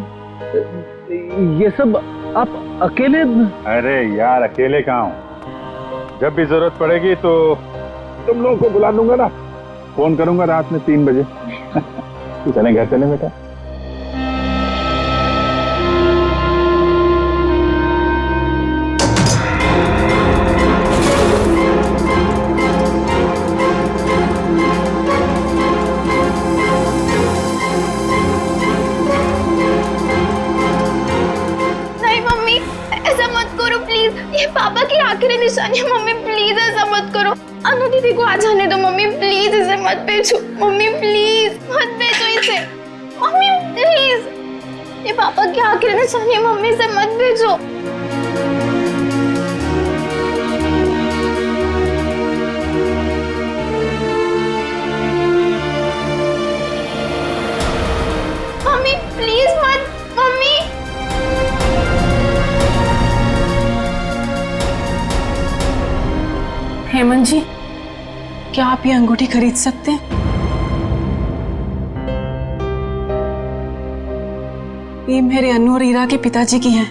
ये सब आप अकेले? अरे यार, अकेले कहाँ हूँ? जब भी जरूरत पड़ेगी तो तुम लोगों को बुला लूंगा ना। फोन करूंगा रात में 3 बजे। चले घर चले बेटा। नहीं मम्मी, ऐसा मत करो प्लीज। ये पापा की आखिरी निशानी है मम्मी, प्लीज ऐसा मत करो। अनु दीदी को आ जाने दो मम्मी, प्लीज इसे मत भेजो मम्मी, प्लीज मत भेजो इसे मम्मी, प्लीज। ये पापा की आखिरी निशानी है मम्मी, इसे मत भेजो। मम्मी प्लीज मत, मम्मी। हेमंत जी, क्या आप ये अंगूठी खरीद सकते हैं? ये मेरे अनु और ईरा के पिताजी की है।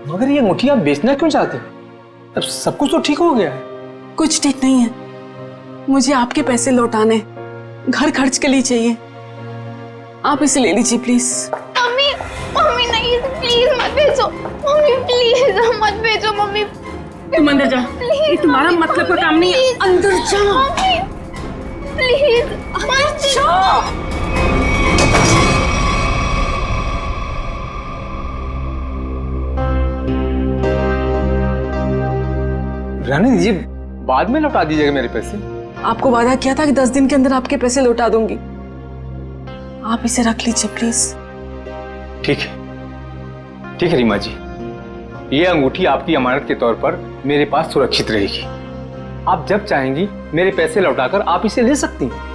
मगर ये अंगूठी आप बेचना क्यों चाहते हैं? अब सब कुछ तो ठीक हो गया है। कुछ ठीक नहीं है। मुझे आपके पैसे लौटाने, घर खर्च के लिए चाहिए। आप इसे ले लीजिए प्लीज। मम्मी नहीं, प्लीज मत भेजो मम्मी, प्लीज मत भेजो मम्मी, तुम अंदर जा, ये तुम्हारा मतलब का काम नहीं है। अंदर जा प्लीज, मत जाओ। रहने दीजिए, बाद में लौटा दीजिएगा मेरे पैसे। आपको वादा किया था कि 10 दिन के अंदर आपके पैसे लौटा दूंगी। आप इसे रख लीजिए प्लीज। ठीक है रीमा जी, ये अंगूठी आपकी अमानत के तौर पर मेरे पास सुरक्षित रहेगी। आप जब चाहेंगी मेरे पैसे लौटाकर आप इसे ले सकती हैं।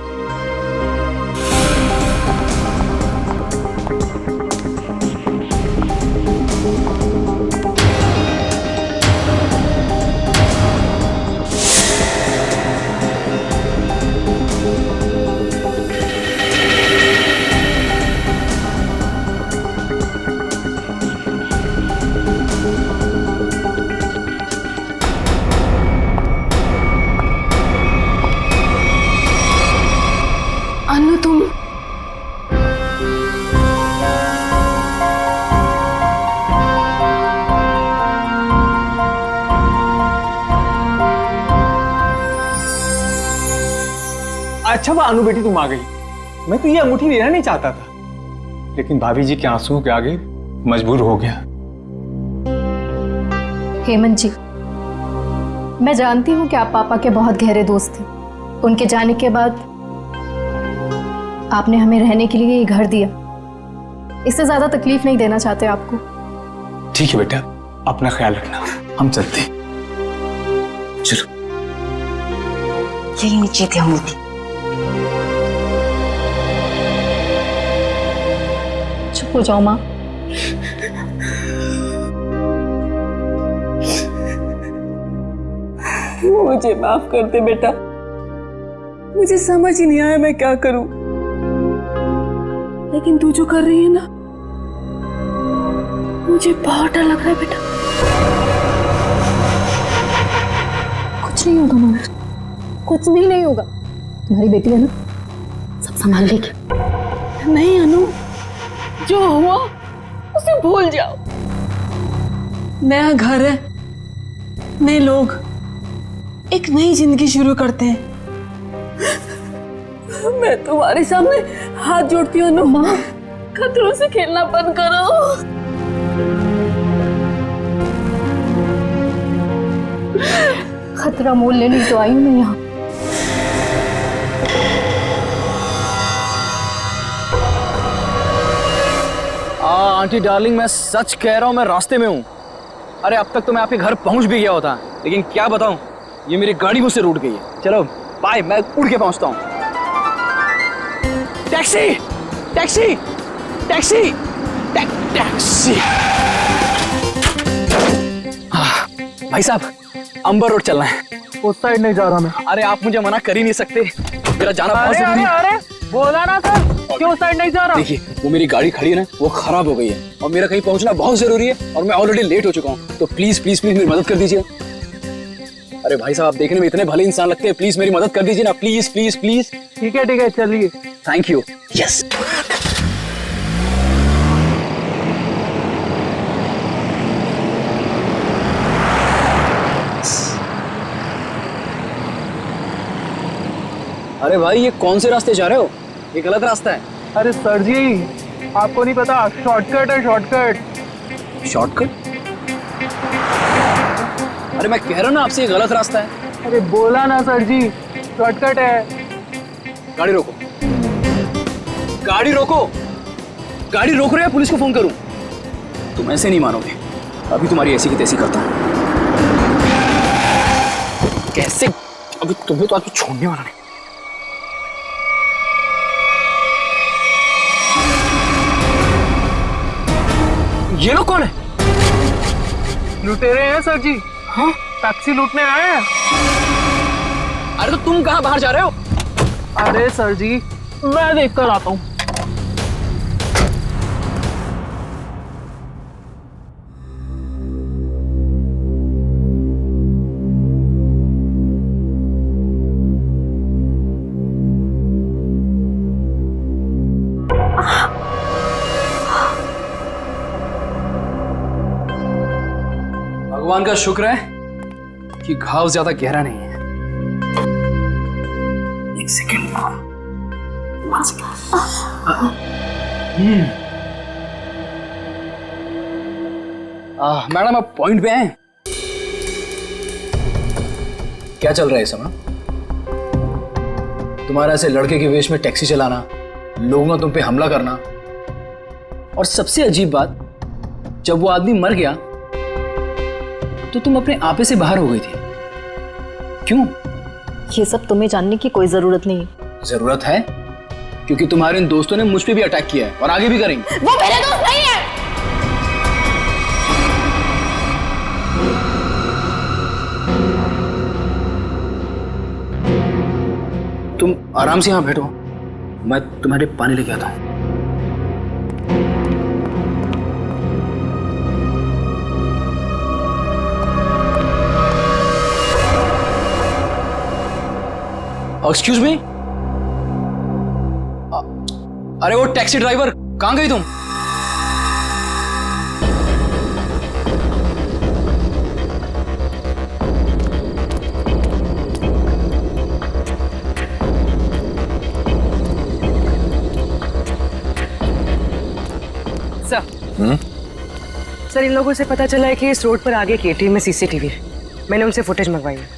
अनु तुम अच्छा वो अनु बेटी तुम आ गई। मैं तो ये अंगूठी लेना नहीं चाहता था, लेकिन भाभी जी के आंसू के आगे मजबूर हो गया। हेमंत जी, मैं जानती हूँ कि आप पापा के बहुत गहरे दोस्त थे। उनके जाने के बाद आपने हमें रहने के लिए ये घर दिया। इससे ज्यादा तकलीफ नहीं देना चाहते आपको। ठीक है बेटा, अपना ख्याल रखना, हम चलते हैं। चलो। यही नीचे थी अंगूठी। चुप हो जाओ माँ। मुझे माफ कर दे बेटा, मुझे समझ ही नहीं आया मैं क्या करूं। लेकिन तू जो कर रही है ना, मुझे बहुत डर लग रहा है बेटा। कुछ नहीं होगा मामा, कुछ भी नहीं होगा। तुम्हारी बेटी है ना, सब संभाल लेगी। नहीं अनु, जो हुआ उसे भूल जाओ। नया घर है, नए लोग, एक नई जिंदगी शुरू करते हैं। मैं तुम्हारे सामने हाथ जोड़ती हूँ अनु, माँ खतरों से खेलना बंद करो। खतरा मोल लेने तो आई हूँ मैं यहाँ। आंटी डार्लिंग, मैं सच कह रहा हूँ, मैं रास्ते में हूँ। अरे अब तक तो मैं आपके घर पहुँच भी गया होता, लेकिन क्या बताऊँ, ये मेरी गाड़ी मुझसे रूठ गई है। चलो बाय, मैं उड़ के पहुँचता हूँ। Taxi taxi taxi taxi. भाई साहब, अंबर रोड चलना है। उस साइड नहीं जा रहा मैं। अरे आप मुझे मना कर ही नहीं सकते, मेरा जाना बहुत जरूरी है। अरे बोला ना सर, क्यों साइड नहीं जा रहा? देखिए, वो मेरी गाड़ी खड़ी है ना, वो खराब हो गई है और मेरा कहीं पहुंचना बहुत जरूरी है और मैं ऑलरेडी लेट हो चुका हूँ। तो प्लीज प्लीज प्लीज मेरी मदद कर दीजिए। अरे भाई साहब, आप देखने में इतने भले इंसान लगते हैं, प्लीज मेरी मदद कर दीजिए ना, प्लीज प्लीज प्लीज। ठीक है चलिए। Thank you. यस। अरे भाई, ये कौन से रास्ते जा रहे हो? ये गलत रास्ता है। अरे सर जी, आपको नहीं पता, शॉर्टकट है शॉर्टकट। शॉर्टकट? अरे मैं कह रहा हूँ ना आपसे, ये गलत रास्ता है। अरे बोला ना सर जी, शॉर्टकट है। गाड़ी रोको, गाड़ी रोको। गाड़ी रोक रहे हैं, पुलिस को फोन करूं? तुम ऐसे नहीं मानोगे, अभी तुम्हारी ऐसी की तैसी करता हूं। कैसे? अभी तुम्हें तो आज छोड़ने वाला नहीं। ये लोग कौन है? लुटेरे हैं सर जी। हाँ? टैक्सी लूटने आए हैं। अरे तो तुम कहाँ बाहर जा रहे हो? अरे सर जी, मैं देख कर आता हूँ। भगवान का शुक्र है कि घाव ज्यादा गहरा नहीं है। एक सेकेंड। मैडम आप पॉइंट पे हैं? क्या चल रहा है इस समय? तुम्हारा ऐसे लड़के के वेश में टैक्सी चलाना, लोगों का तुम पे हमला करना, और सबसे अजीब बात, जब वो आदमी मर गया तो तुम अपने आपे से बाहर हो गई थी। क्यों? ये सब तुम्हें जानने की कोई जरूरत नहीं। जरूरत है, क्योंकि तुम्हारे इन दोस्तों ने मुझ पे भी अटैक किया है और आगे भी करेंगे। वो मेरे दोस्त नहीं है। तुम आराम से यहां बैठो, मैं तुम्हारे पानी लेके आता हूं। एक्सक्यूज मी, अरे वो टैक्सी ड्राइवर, कहां गई तुम? सर, इन लोगों से पता चला है कि इस रोड पर आगे एक एटीएम में सीसीटीवी है। मैंने उनसे फुटेज मंगवाई है।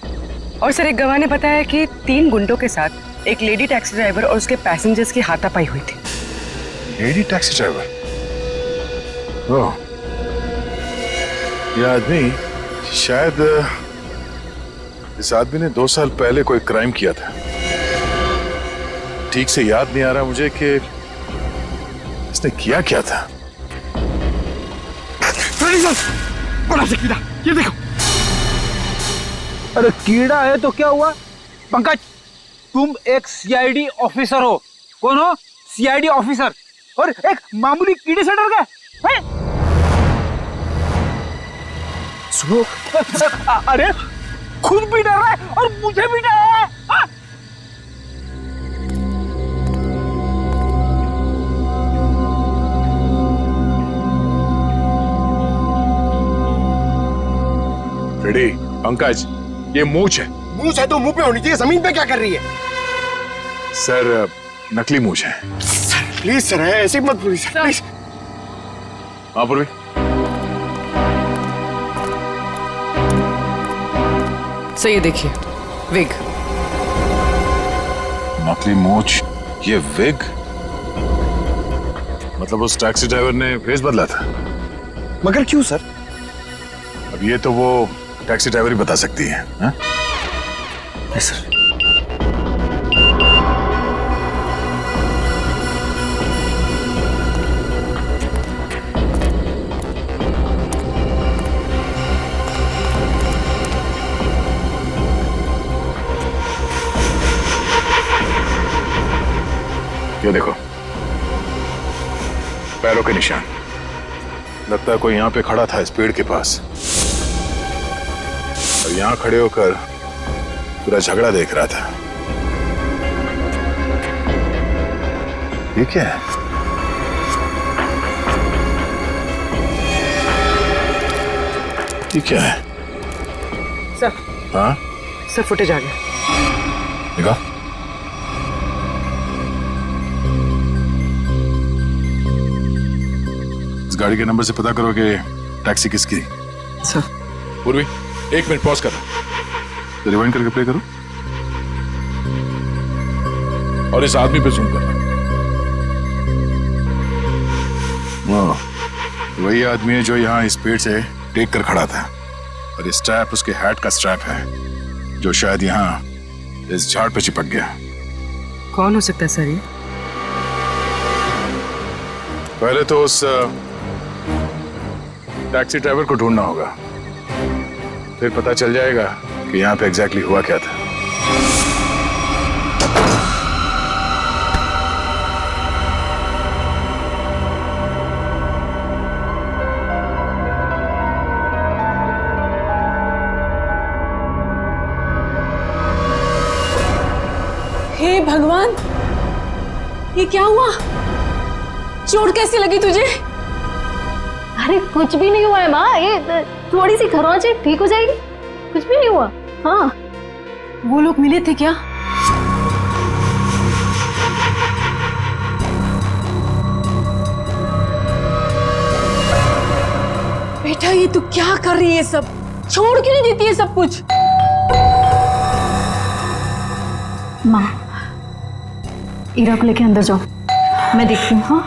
और सर, एक गवाह ने बताया कि 3 गुंडों के साथ एक लेडी टैक्सी ड्राइवर और उसके पैसेंजर्स की हाथापाई हुई थी। Lady taxi driver? ओह, यह आदमी शायद इस आदमी ने 2 साल पहले कोई क्राइम किया था। ठीक से याद नहीं आ रहा मुझे कि इसने किया क्या था। बड़ा सा कीड़ा, ये देखो। अरे कीड़ा है तो क्या हुआ? पंकज, तुम एक सीआईडी ऑफिसर हो। कौन हो? सीआईडी ऑफिसर, और एक मामूली कीड़े से डर गए? सुनो, अरे खुद भी डर रहा है और मुझे भी डर रहा है। रेडी? पंकज, ये मूंछ है। मूंछ है तो मुंह पे होनी चाहिए, जमीन पे क्या कर रही है? सर, नकली मूंछ है। प्लीज सर, ऐसे मत बोलिए सर, प्लीज। हाँ पूर्वी, सर ये देखिए, विग। नकली मूंछ, ये विग? मतलब उस टैक्सी ड्राइवर ने वेश बदला था? मगर क्यों सर? अब ये तो वो टैक्सी ड्राइवर ही बता सकती है। हाँ? Yes sir. ये देखो, पैरों के निशान। लगता है कोई यहाँ पे खड़ा था इस पेड़ के पास, और यहाँ खड़े होकर पूरा झगड़ा देख रहा था। ये क्या है? ये क्या है? सर। हाँ सर, फुटेज आ गया। देखा? इस गाड़ी के नंबर से पता करो कि टैक्सी किसकी। सर। पूर्वी, 1 मिनट पॉज करना, तो रिवाइंड करके प्ले करो और इस आदमी पे जूम करना। वही आदमी है जो यहाँ इस पेड़ से टेक कर खड़ा था, और ये स्ट्रैप उसके हैट का स्ट्रैप है, जो शायद यहाँ इस झाड़ पे चिपक गया। कौन हो सकता है सर ये? पहले तो उस टैक्सी ड्राइवर को ढूंढना होगा, फिर पता चल जाएगा कि यहाँ पे एग्जैक्टली हुआ क्या था। हे भगवान, ये क्या हुआ? चोट कैसी लगी तुझे? अरे कुछ भी नहीं हुआ है माँ, ये थोड़ी सी खरोंच है, ठीक हो जाएगी। कुछ भी नहीं हुआ। हाँ, वो लोग मिले थे क्या? बेटा ये तू क्या कर रही है? सब छोड़ क्यों नहीं देती है सब कुछ? माँ, ईरा को लेके अंदर जाओ, मैं देखती हूँ। हाँ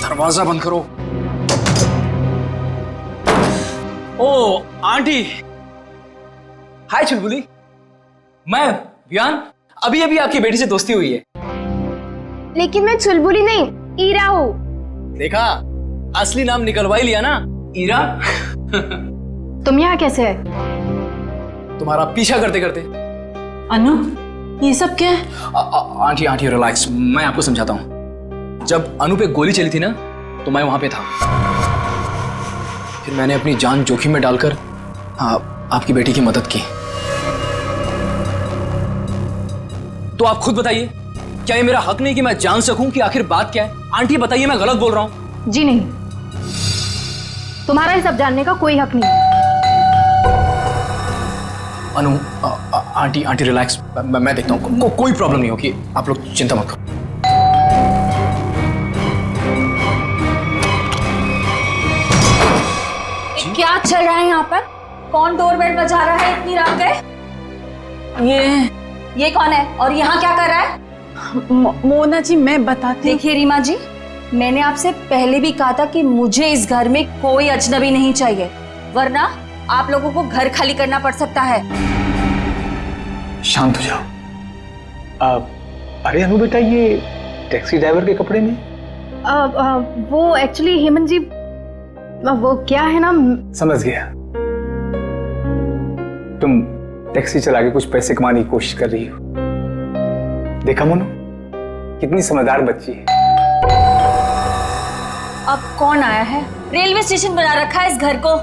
दरवाजा बंद करो। ओ आंटी, हाय चुलबुली, मैं बियान। अभी अभी आपकी बेटी से दोस्ती हुई है। लेकिन मैं चुलबुली नहीं, ईरा हूँ। देखा, असली नाम निकलवा ही लिया ना, ईरा। तुम यहाँ कैसे है? तुम्हारा पीछा करते करते। अनु, ये सब क्या है? आंटी आंटी रिलैक्स, मैं आपको समझाता हूँ। जब अनु पे गोली चली थी ना, तो मैं वहां पे था। फिर मैंने अपनी जान जोखिम में डालकर आपकी बेटी की मदद की। तो आप खुद बताइए, क्या ये मेरा हक नहीं कि मैं जान सकूं कि आखिर बात क्या है? आंटी बताइए, मैं गलत बोल रहा हूं? जी नहीं, तुम्हारा ये सब जानने का कोई हक नहीं। अनु, आंटी आंटी रिलैक्स, मैं देखता हूँ। कोई प्रॉब्लम नहीं होगी, आप लोग चिंता मत करो। क्या चल रहा है यहाँ पर? कौन डोरबेल बजा रहा है इतनी रात गए? ये कौन है और यहाँ क्या कर रहा है? मोना जी, मैं बताती हूँ। देखिए रीमा जी, मैंने आपसे पहले भी कहा था कि मुझे इस घर में कोई अजनबी नहीं चाहिए, वरना आप लोगों को घर खाली करना पड़ सकता है। शांत हो जाओ। अरे अनु बेटा, ये टैक्सी ड्राइवर के कपड़े में? वो एक्चुअली हेमंत जी, वो क्या है ना। समझ गया, तुम टैक्सी चला के कुछ पैसे कमाने की कोशिश कर रही हो। देखा मोनू, कितनी समझदार बच्ची है। अब कौन आया है? रेलवे स्टेशन बना रखा है इस घर को,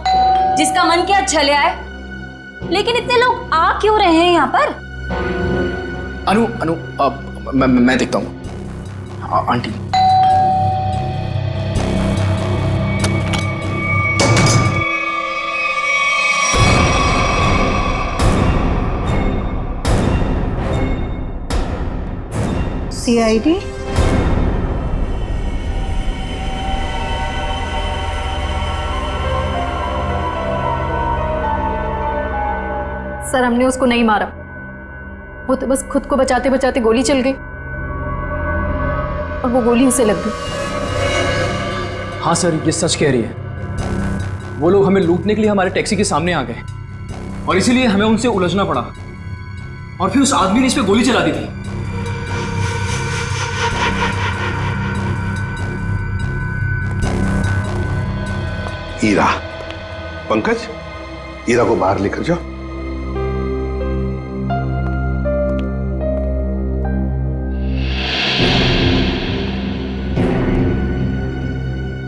जिसका मन किया चले आए। लेकिन इतने लोग आ क्यों रहे हैं यहाँ पर? अनु अनु, मैं देखता हूँ। Aunty, CID? सर, हमने उसको नहीं मारा, वो तो बस खुद को बचाते बचाते गोली चल गई और वो गोली उसे लग गई। हाँ सर, ये सच कह रही है। वो लोग हमें लूटने के लिए हमारे टैक्सी के सामने आ गए और इसीलिए हमें उनसे उलझना पड़ा, और फिर उस आदमी ने इस पे गोली चला दी थी। ईरा, पंकज, ईरा को बाहर लेकर जाओ।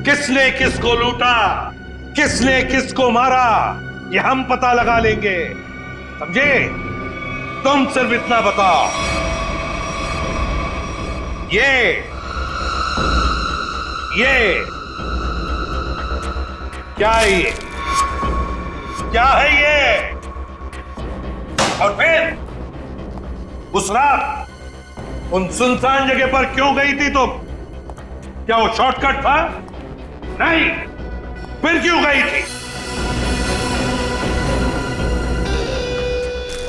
किसने किसको लूटा, किसने किसको मारा, ये हम पता लगा लेंगे, समझे? तुम सिर्फ इतना बताओ, ये क्या है? ये क्या है ये? और फिर उस रात उन सुनसान जगह पर क्यों गई थी तुम? क्या वो शॉर्टकट था? नहीं, फिर क्यों गई थी?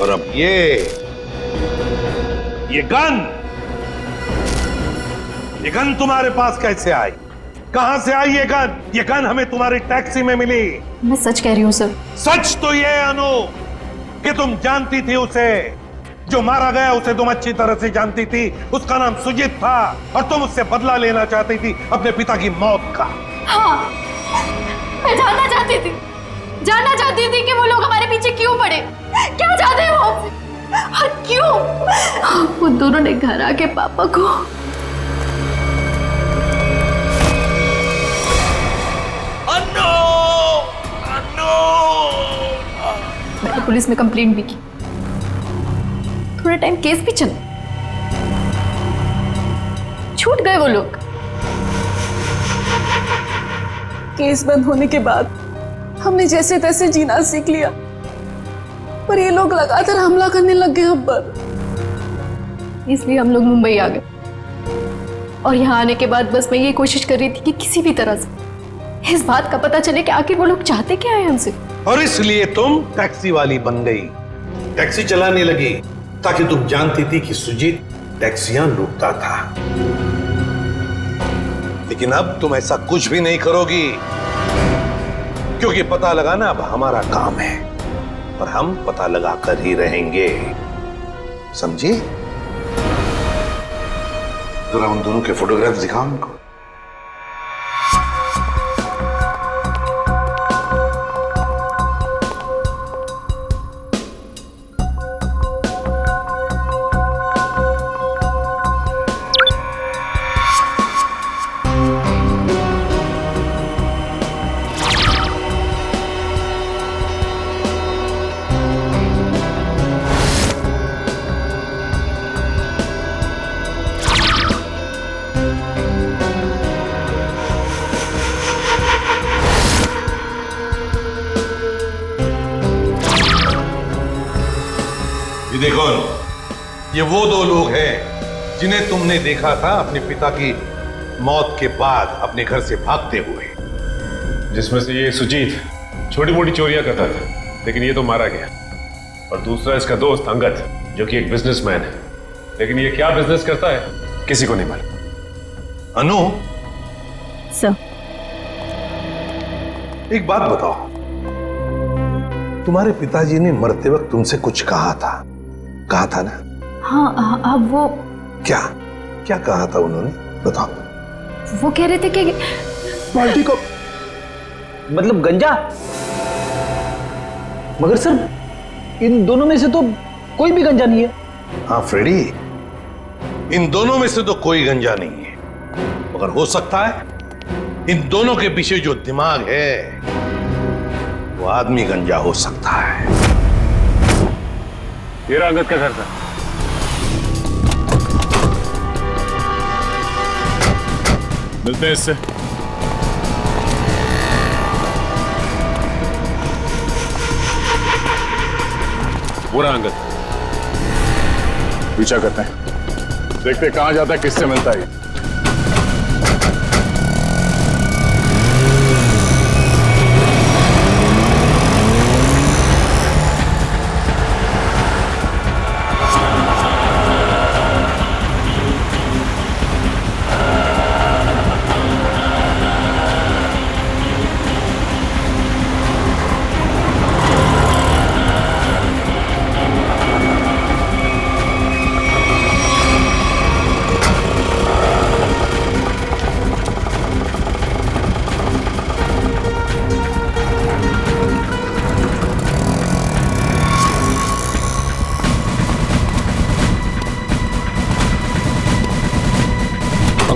और अब ये गन तुम्हारे पास कैसे आई? कहां से आई ये गन? ये गन हमें तुम्हारी टैक्सी में मिली। मैं सच कह रही हूँ सर। सच तो ये अनु कि तुम जानती थी उसे, जो मारा गया उसे तुम अच्छी तरह से जानती थी। उसका नाम सुजीत था और तुम उससे बदला लेना चाहती थी अपने पिता की मौत का। हाँ, मैं जानना चाहती थी कि वो लोग हमारे पीछे क्यों पड़े, क्या चाहते हैं वो हमसे और क्यों। वो दोनों ने घर आके पापा को मैंने पुलिस में कंप्लेंट भी की, थोड़ा टाइम केस भी चला, गए वो लोग। केस बंद होने के बाद हमने जैसे तैसे जीना सीख लिया, पर ये लोग लगातार हमला करने लग गए हम पर। इसलिए हम लोग मुंबई आ गए और यहाँ आने के बाद बस मैं ये कोशिश कर रही थी कि किसी भी तरह से इस बात का पता चले कि आखिर वो लोग चाहते क्या है हमसे। और इसलिए तुम टैक्सी वाली बन गई, टैक्सी चलाने लगी, ताकि तुम जानती थी कि सुजीत टैक्सियां लूटता था। लेकिन अब तुम ऐसा कुछ भी नहीं करोगी, क्योंकि पता लगाना अब हमारा काम है और हम पता लगा कर ही रहेंगे, समझी? जरा उन दोनों के फोटोग्राफ दिखाओ उनको। देखो, ये वो दो लोग हैं जिन्हें तुमने देखा था अपने पिता की मौत के बाद अपने घर से भागते हुए। जिसमें से ये सुजीत छोटी मोटी चोरियां करता था, लेकिन ये तो मारा गया। और दूसरा इसका दोस्त अंगद, जो कि एक बिजनेसमैन है, लेकिन ये क्या बिजनेस करता है किसी को नहीं मालूम। अनु सर, एक बात बताओ, तुम्हारे पिताजी ने मरते वक्त तुमसे कुछ कहा था ना? हाँ, अब वो क्या क्या कहा था उन्होंने, बताओ। वो कह रहे थे कि बाल्टी को मतलब गंजा, मगर सर इन दोनों में से तो कोई भी गंजा नहीं है। हाँ फ्रेडी, इन दोनों में से तो कोई गंजा नहीं है, मगर हो सकता है इन दोनों के पीछे जो दिमाग है वो आदमी गंजा हो सकता है। तेरा अंगद का घर था। मिलते हैं इससे। पूरा अंगद पीछा करते हैं, देखते कहां जाता है, किससे मिलता है।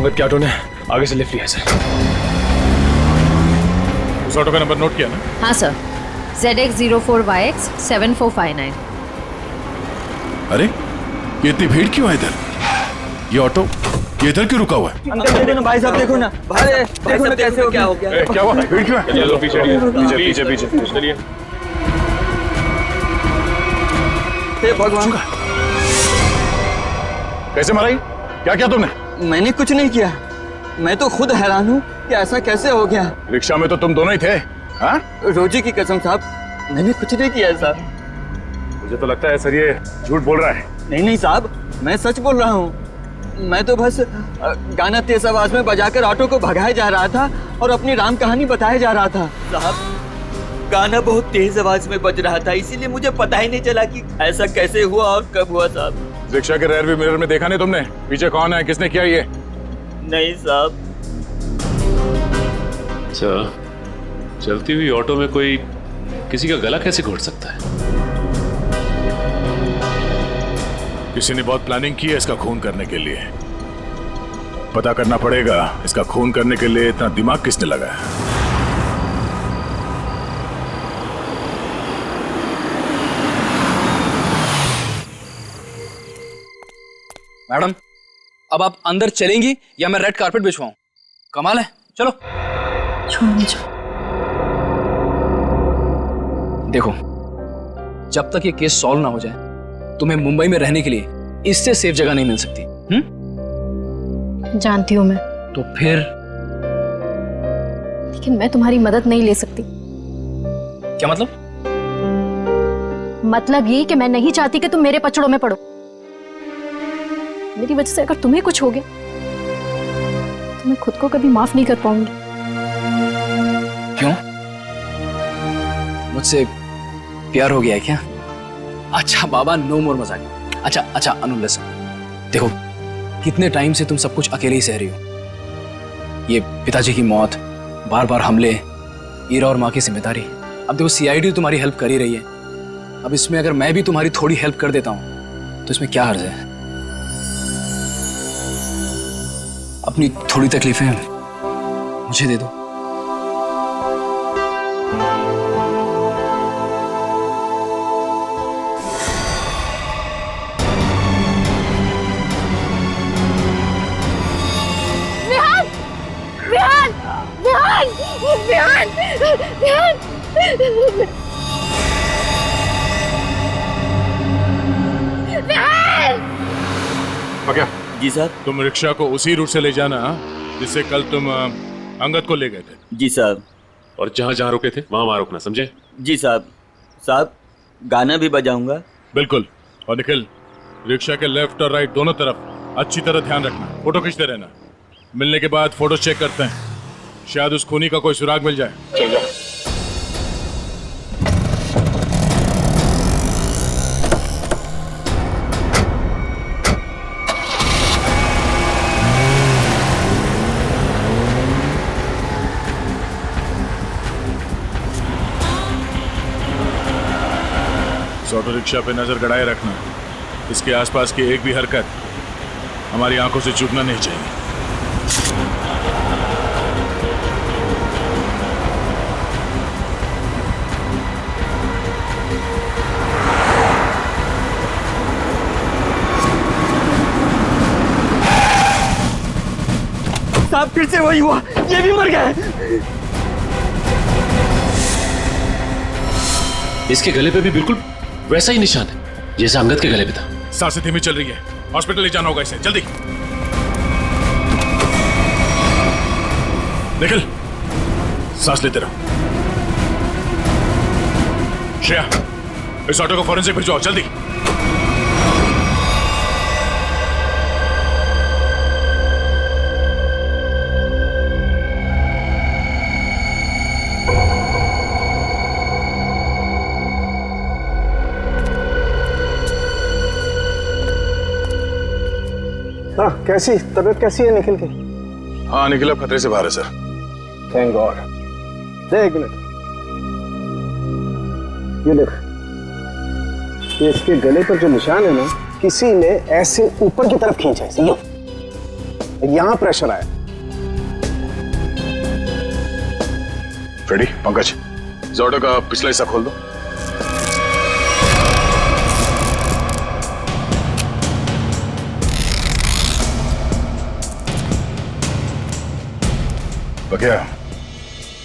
के ऑटो ने आगे से लिफ्ट लिया सर। उस ऑटो का नंबर नोट किया ना? हाँ सर, ZX04YX 7459। अरे ये इतनी भीड़ क्यों है इधर? ये ऑटो ये इधर क्यों रुका हुआ है? अंकल देखो ना, भाई साहब देखो ना, भाई देखो ना कैसे हो, क्या हो गया? क्या हुआ? भीड़ क्यों है? चलो पीछे पीछे पीछे पीछे चलिए। हे भगवान, कैसे मारा? क्या किया तुमने? मैंने कुछ नहीं किया, मैं तो खुद हैरान हूँ कि ऐसा कैसे हो गया। रिक्शा में तो तुम दोनों ही थे। हाँ? रोजी की कसम साहब, मैंने कुछ नहीं किया साहब। मुझे तो लगता है सर ये झूठ बोल रहा है। नहीं नहीं साहब, मैं सच बोल रहा हूँ। मैं तो बस गाना तेज आवाज में बजाकर ऑटो को भगाया जा रहा था और अपनी राम कहानी बताया जा रहा था। साहब गाना बहुत तेज आवाज में बज रहा था, इसीलिए मुझे पता ही नहीं चला कि ऐसा कैसे हुआ और कब हुआ साहब। रिक्शा के रेयर व्यू मिरर में देखा नहीं तुमने? पीछे कौन है, किसने किया ये? नहीं साहब। अच्छा, चलती हुई ऑटो में कोई किसी का गला कैसे घोट सकता है? किसी ने बहुत प्लानिंग की है इसका खून करने के लिए। पता करना पड़ेगा इसका खून करने के लिए इतना दिमाग किसने लगाया। मैडम, अब आप अंदर चलेंगी या मैं रेड कारपेट बिछवाऊं? कमाल है, चलो। देखो, जब तक ये केस सॉल्व ना हो जाए तुम्हें मुंबई में रहने के लिए इससे सेफ जगह नहीं मिल सकती। जानती हूँ मैं, तो फिर? लेकिन मैं तुम्हारी मदद नहीं ले सकती। क्या मतलब? मतलब ये कि मैं नहीं चाहती कि तुम मेरे पचड़ों में पड़ो। मेरी वजह से अगर तुम्हें कुछ हो गया तो मैं खुद को कभी माफ नहीं कर पाऊंगी। क्यों? मुझसे प्यार हो गया है क्या? अच्छा बाबा, नो मोर मजाक। अच्छा अनु लिसन, देखो कितने टाइम से तुम सब कुछ अकेले ही सह रही हो। ये पिताजी की मौत, बार बार हमले, ईरा और माँ की जिम्मेदारी। अब देखो सीआईडी तुम्हारी हेल्प कर ही रही है, अब इसमें अगर मैं भी तुम्हारी थोड़ी हेल्प कर देता हूँ तो इसमें क्या हर्ज है? अपनी थोड़ी तकलीफें मुझे दे दो। विहान! विहान! विहान! विहान! विहान! विहान! क्या? जी सर। तुम रिक्शा को उसी रूट से ले जाना जिससे कल तुम अंगद को ले गए थे। जी साहब। और जहाँ जहाँ रुके थे वहाँ वहाँ रुकना, समझे? जी साहब। साहब, गाना भी बजाऊंगा। बिल्कुल। और निखिल, रिक्शा के लेफ्ट और राइट दोनों तरफ अच्छी तरह ध्यान रखना, फोटो खींचते रहना। मिलने के बाद फोटो चेक करते हैं, शायद उस खूनी का कोई सुराग मिल जाए। चल जाओ। ऑटो रिक्शा पे नजर गड़ाए रखना, इसके आसपास की एक भी हरकत हमारी आंखों से चूकना नहीं चाहिए। साहब, फिर से वही हुआ, ये भी मर गया। इसके गले पे भी बिल्कुल वैसा ही निशान है जैसा अंगद के गले पे था। सांसें धीमी चल रही है, हॉस्पिटल ले जाना होगा इसे, जल्दी। निखिल, सांस लेते रहो। श्रेया, इस ऑटो को फॉरेंसिक भिजवाओ, जल्दी। हाँ, कैसी तबीयत कैसी है निखिल की? हाँ, निखिल अब खतरे से बाहर है सर। Thank God. देख मिनट, ये देख, ये इसके गले पर जो निशान है ना, किसी ने ऐसे ऊपर की तरफ खींचा है, यहाँ प्रेशर आया। फ्रेडी, पंकज, इस ऑटो का पिछला हिस्सा खोल दो। बकिया,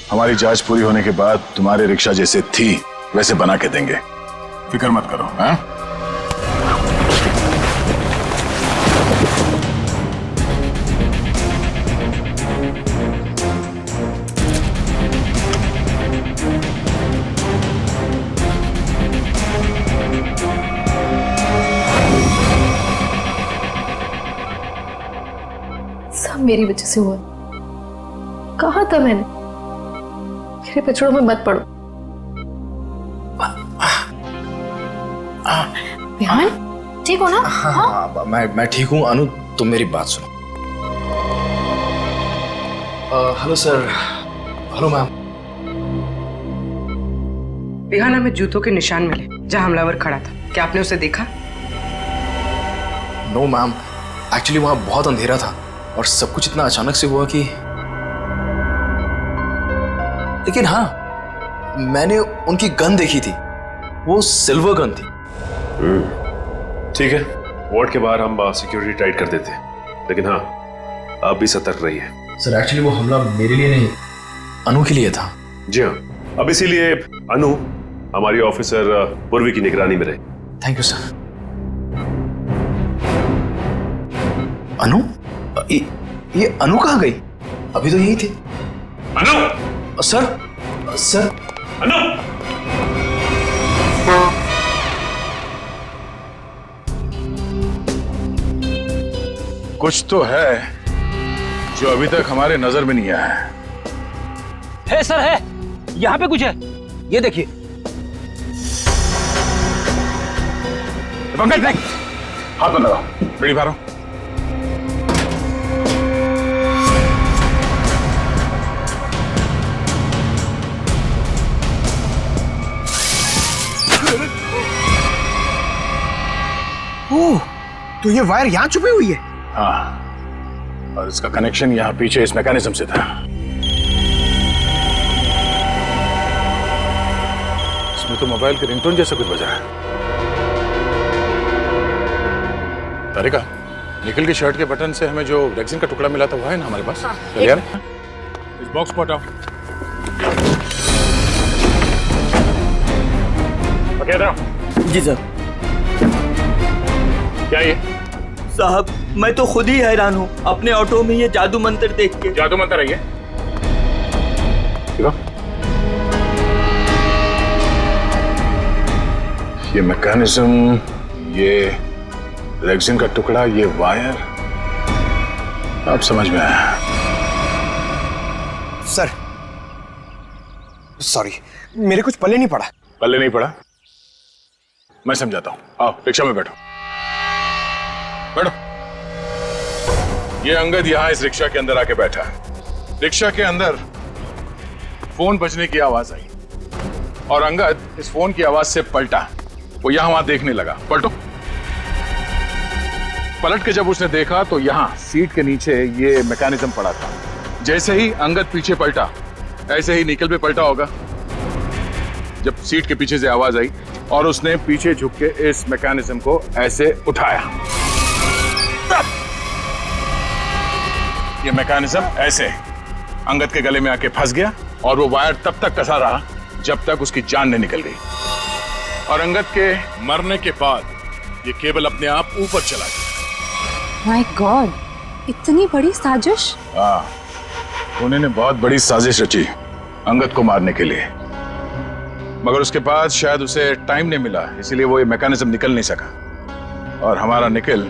हमारी जांच पूरी होने के बाद तुम्हारी रिक्शा जैसे थी वैसे बना के देंगे, फिक्र मत करो। हाँ? सब मेरी वजह से हुआ। कहा था मैंने, मेरे पचड़ों में मत पड़ो। विहान, ठीक हो ना? हाँ, मैं ठीक हूँ। अनु, तुम मेरी बात सुनो। Hello sir. Hello ma'am. Vihaan, हमें जूतों के निशान मिले जहां हमलावर खड़ा था। क्या आपने उसे देखा? नो मैम, एक्चुअली वहां बहुत अंधेरा था और सब कुछ इतना अचानक से हुआ कि, लेकिन हाँ, मैंने उनकी गन देखी थी, वो सिल्वर गन थी। ठीक है, वार्ड के बाहर हम सिक्योरिटी टाइट कर देते हैं। लेकिन हाँ, आप भी सतर्क रहिए। सर एक्चुअली वो हमला मेरे लिए नहीं, अनु के लिए था। जी हाँ, अब इसीलिए अनु हमारी ऑफिसर पूर्वी की निगरानी में रहे। Thank you sir. अनु? ये अनु कहाँ गई? अभी तो यही थी। अनु! सर अनु! कुछ तो है जो अभी तक हमारे नजर में नहीं आया है सर, है यहाँ पे कुछ है, ये देखिए। पंकज देख, हाथ में लगाओ, बीड़ी मारो। ओह, तो ये वायर यहाँ छुपी हुई है? हाँ, और इसका कनेक्शन यहाँ पीछे इस मैकेनिज्म से था। इसमें तो मोबाइल के रिंगटोन जैसा कुछ बजा है। तारिका, निकल की शर्ट के बटन से हमें जो रेक्सिन का टुकड़ा मिला था वो है ना हमारे पास? चल यार, इस बॉक्स को हटाओ। जी सर। क्या ये? साहब, मैं तो खुद ही हैरान हूँ अपने ऑटो में ये जादू मंत्र देख के। जादू मंत्र है ये मैकेनिज्म, ये रेक्सिन का टुकड़ा, ये वायर, अब समझ में आया। सर सॉरी, मेरे कुछ पल्ले नहीं पड़ा। पल्ले नहीं पड़ा? मैं समझाता हूँ, आओ रिक्शा में बैठो। बैठो। ये अंगद यहाँ इस रिक्शा के अंदर आके बैठा। रिक्शा के अंदर फोन बजने की आवाज आई और अंगद इस फोन की आवाज से पलटा। वो यहाँ वहां देखने लगा। पलटो। पलट के जब उसने देखा तो यहाँ सीट के नीचे ये मैकेनिज्म पड़ा था। जैसे ही अंगद पीछे पलटा, ऐसे ही निकल पे पलटा होगा जब सीट के पीछे से आवाज आई और उसने पीछे झुक के इस मैकेनिज्म को ऐसे उठाया। ये मैकेनिज्म ऐसे अंगद के गले में आके फंस गया और वो वायर तब तक कसा रहा जब तक उसकी जान नहीं निकल गई। और अंगद के मरने के बाद ये केबल अपने आप ऊपर चला गया। माय गॉड, इतनी बड़ी साजिश। हाँ, उन्होंने बहुत बड़ी साजिश रची अंगद को मारने के लिए, मगर उसके बाद शायद उसे टाइम नहीं मिला, इसीलिए वो ये मैकेनिज्म निकल नहीं सका और हमारा निकल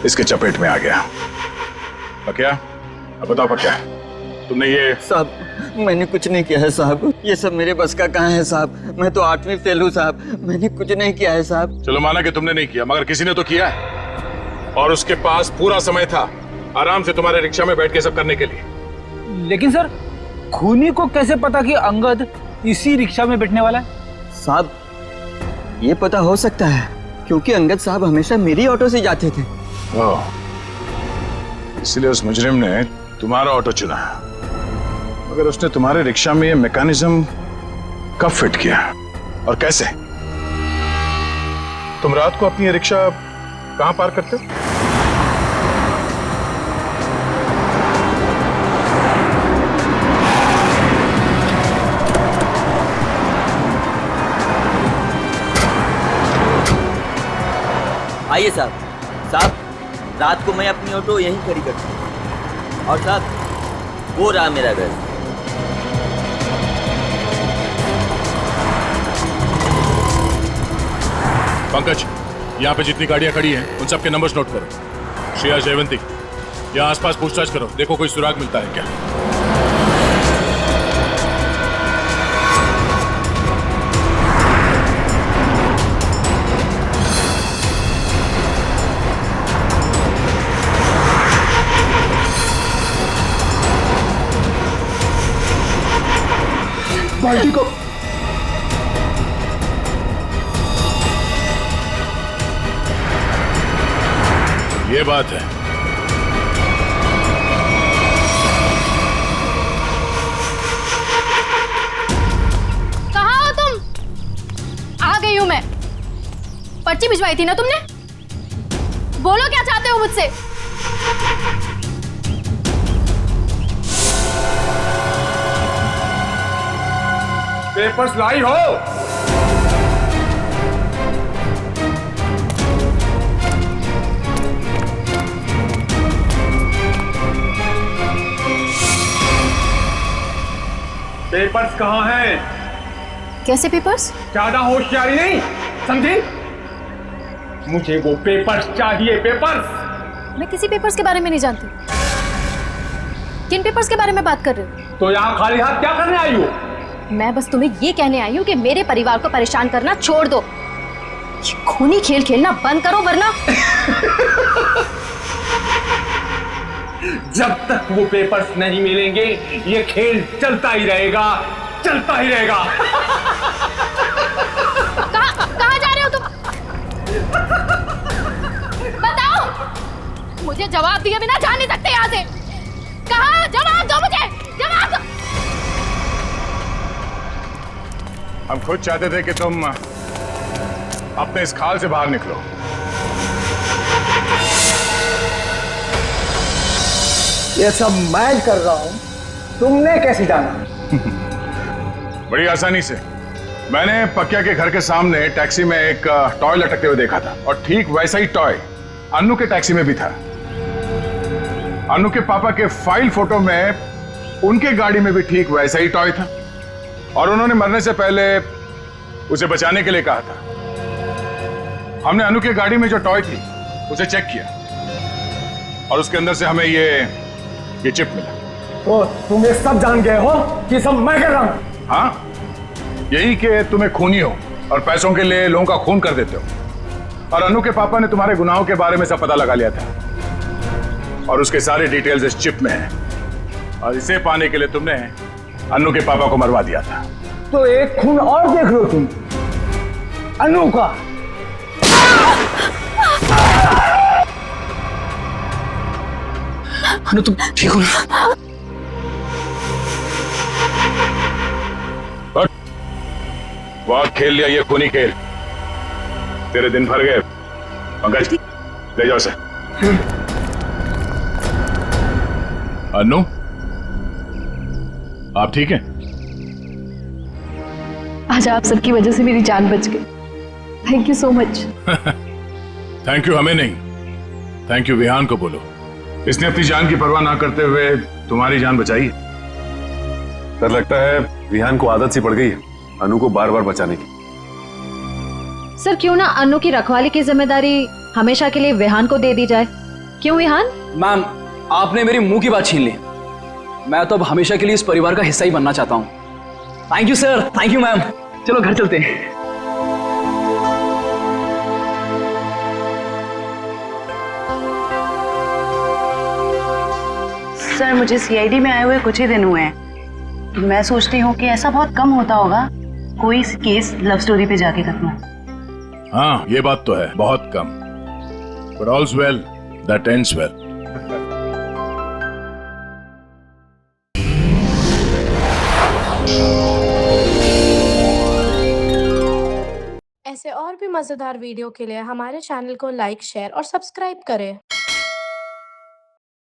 इसके चपेट में आ गया। पक्या, अब बताओ पक्या, तुमने ये? साहब, मैंने कुछ नहीं किया है साहब, ये सब मेरे बस का कहाँ है साहब, मैं तो 8वीं फेल हूँ साहब, मैंने कुछ नहीं किया है साहब। चलो माना कि तुमने नहीं किया, मगर किसी ने तो किया है और उसके पास पूरा समय था आराम से तुम्हारे रिक्शा में बैठ के सब करने के लिए। लेकिन सर, खूनी को कैसे पता कि अंगद इसी रिक्शा में बैठने वाला है? साहब, ये पता हो सकता है क्योंकि अंगद साहब हमेशा मेरी ऑटो से जाते थे। इसलिए उस मुजरिम ने तुम्हारा ऑटो चुना, मगर उसने तुम्हारे रिक्शा में ये मैकेनिज्म कब फिट किया और कैसे? तुम रात को अपनी ये रिक्शा कहां पार्क करते हो? आइए साहब। साहब, रात को मैं अपनी ऑटो यहीं खड़ी करता हूँ और साहब वो रहा मेरा घर। पंकज, यहाँ पे जितनी गाड़ियाँ खड़ी हैं उन सबके नंबर्स नोट करो। श्रेया, जयवंती, यहाँ आसपास पूछताछ करो, देखो कोई सुराग मिलता है क्या। बाल्टी को ये बात है। कहाँ हो तुम? आ गई हूं मैं। पर्ची भिजवाई थी ना तुमने? बोलो क्या चाहते हो मुझसे? पेपर्स लाई हो? पेपर्स कहाँ हैं? कैसे पेपर्स? ज्यादा होशियारी नहीं, समझी? मुझे वो पेपर्स चाहिए, पेपर्स। मैं किसी पेपर्स के बारे में नहीं जानती। किन पेपर्स के बारे में बात कर रहे हो? तो यहाँ खाली हाथ क्या करने आई हो? मैं बस तुम्हें ये कहने आई हूँ कि मेरे परिवार को परेशान करना छोड़ दो। ये खूनी खेल खेलना बंद करो वरना जब तक वो पेपर्स नहीं मिलेंगे ये खेल चलता ही रहेगा, चलता ही रहेगा। कहाँ जा रहे हो तुम? बताओ, मुझे जवाब दिए बिना जा नहीं सकते यहाँ से। कहाँ? जवाब दो मुझे, जवाब दो। हम खुद चाहते थे कि तुम अपने इस खाल से बाहर निकलो। ये सब मैं कर रहा हूं, तुमने कैसे जाना? बड़ी आसानी से। मैंने पक्या के घर के सामने टैक्सी में एक टॉय लटकते हुए देखा था और ठीक वैसा ही टॉय अन्नू के टैक्सी में भी था। अन्नू के पापा के फाइल फोटो में उनके गाड़ी में भी ठीक वैसा ही टॉय था और उन्होंने मरने से पहले उसे बचाने के लिए कहा था। हमने अन्नू के गाड़ी में जो टॉय थी उसे चेक किया और उसके अंदर से हमें ये चिप मिला। तो तुम ये सब जान गए हो कि सब मैं कर रहा हूं? हाँ, यही कि तुम्हें खूनी हो और पैसों के लिए लोगों का खून कर देते हो। और अन्नू के पापा ने तुम्हारे गुनाहों के बारे में सब पता लगा लिया था और उसके सारे डिटेल्स इस चिप में हैं और इसे पाने के लिए तुमने अन्नू के पापा को मरवा दिया था। तो एक खून और देख लो तुम, अन्नू का। अन्नू तुम ठीक हो ना? बहुत खेल लिया ये खूनी खेल, तेरे दिन भर गए। पंकज, ले जाओ उसे। अन्नू, आप ठीक हैं? आज आप सबकी वजह से मेरी जान बच गई। Thank you so much. Thank you हमें नहीं, थैंक यू विहान को बोलो। इसने अपनी जान की परवाह ना करते हुए तुम्हारी जान बचाई। डर लगता है विहान को आदत सी पड़ गई है अनु को बार बार बचाने की। सर क्यों ना अनु की रखवाली की जिम्मेदारी हमेशा के लिए विहान को दे दी जाए? क्यों विहान? मैम, आपने मेरी मुंह की बात छीन ली। मैं तो अब हमेशा के लिए इस परिवार का हिस्सा ही बनना चाहता हूँ। Thank you sir, thank you ma'am. चलो घर चलते हैं। सर, मुझे सीआईडी में आए हुए कुछ ही दिन हुए हैं। मैं सोचती हूँ कि ऐसा बहुत कम होता होगा कोई केस लव स्टोरी पे जाके खत्म हो। हाँ, ये बात तो है, बहुत कम। But all's well that ends well. ऐसे और भी मजेदार वीडियो के लिए हमारे चैनल को लाइक, शेयर और सब्सक्राइब करें।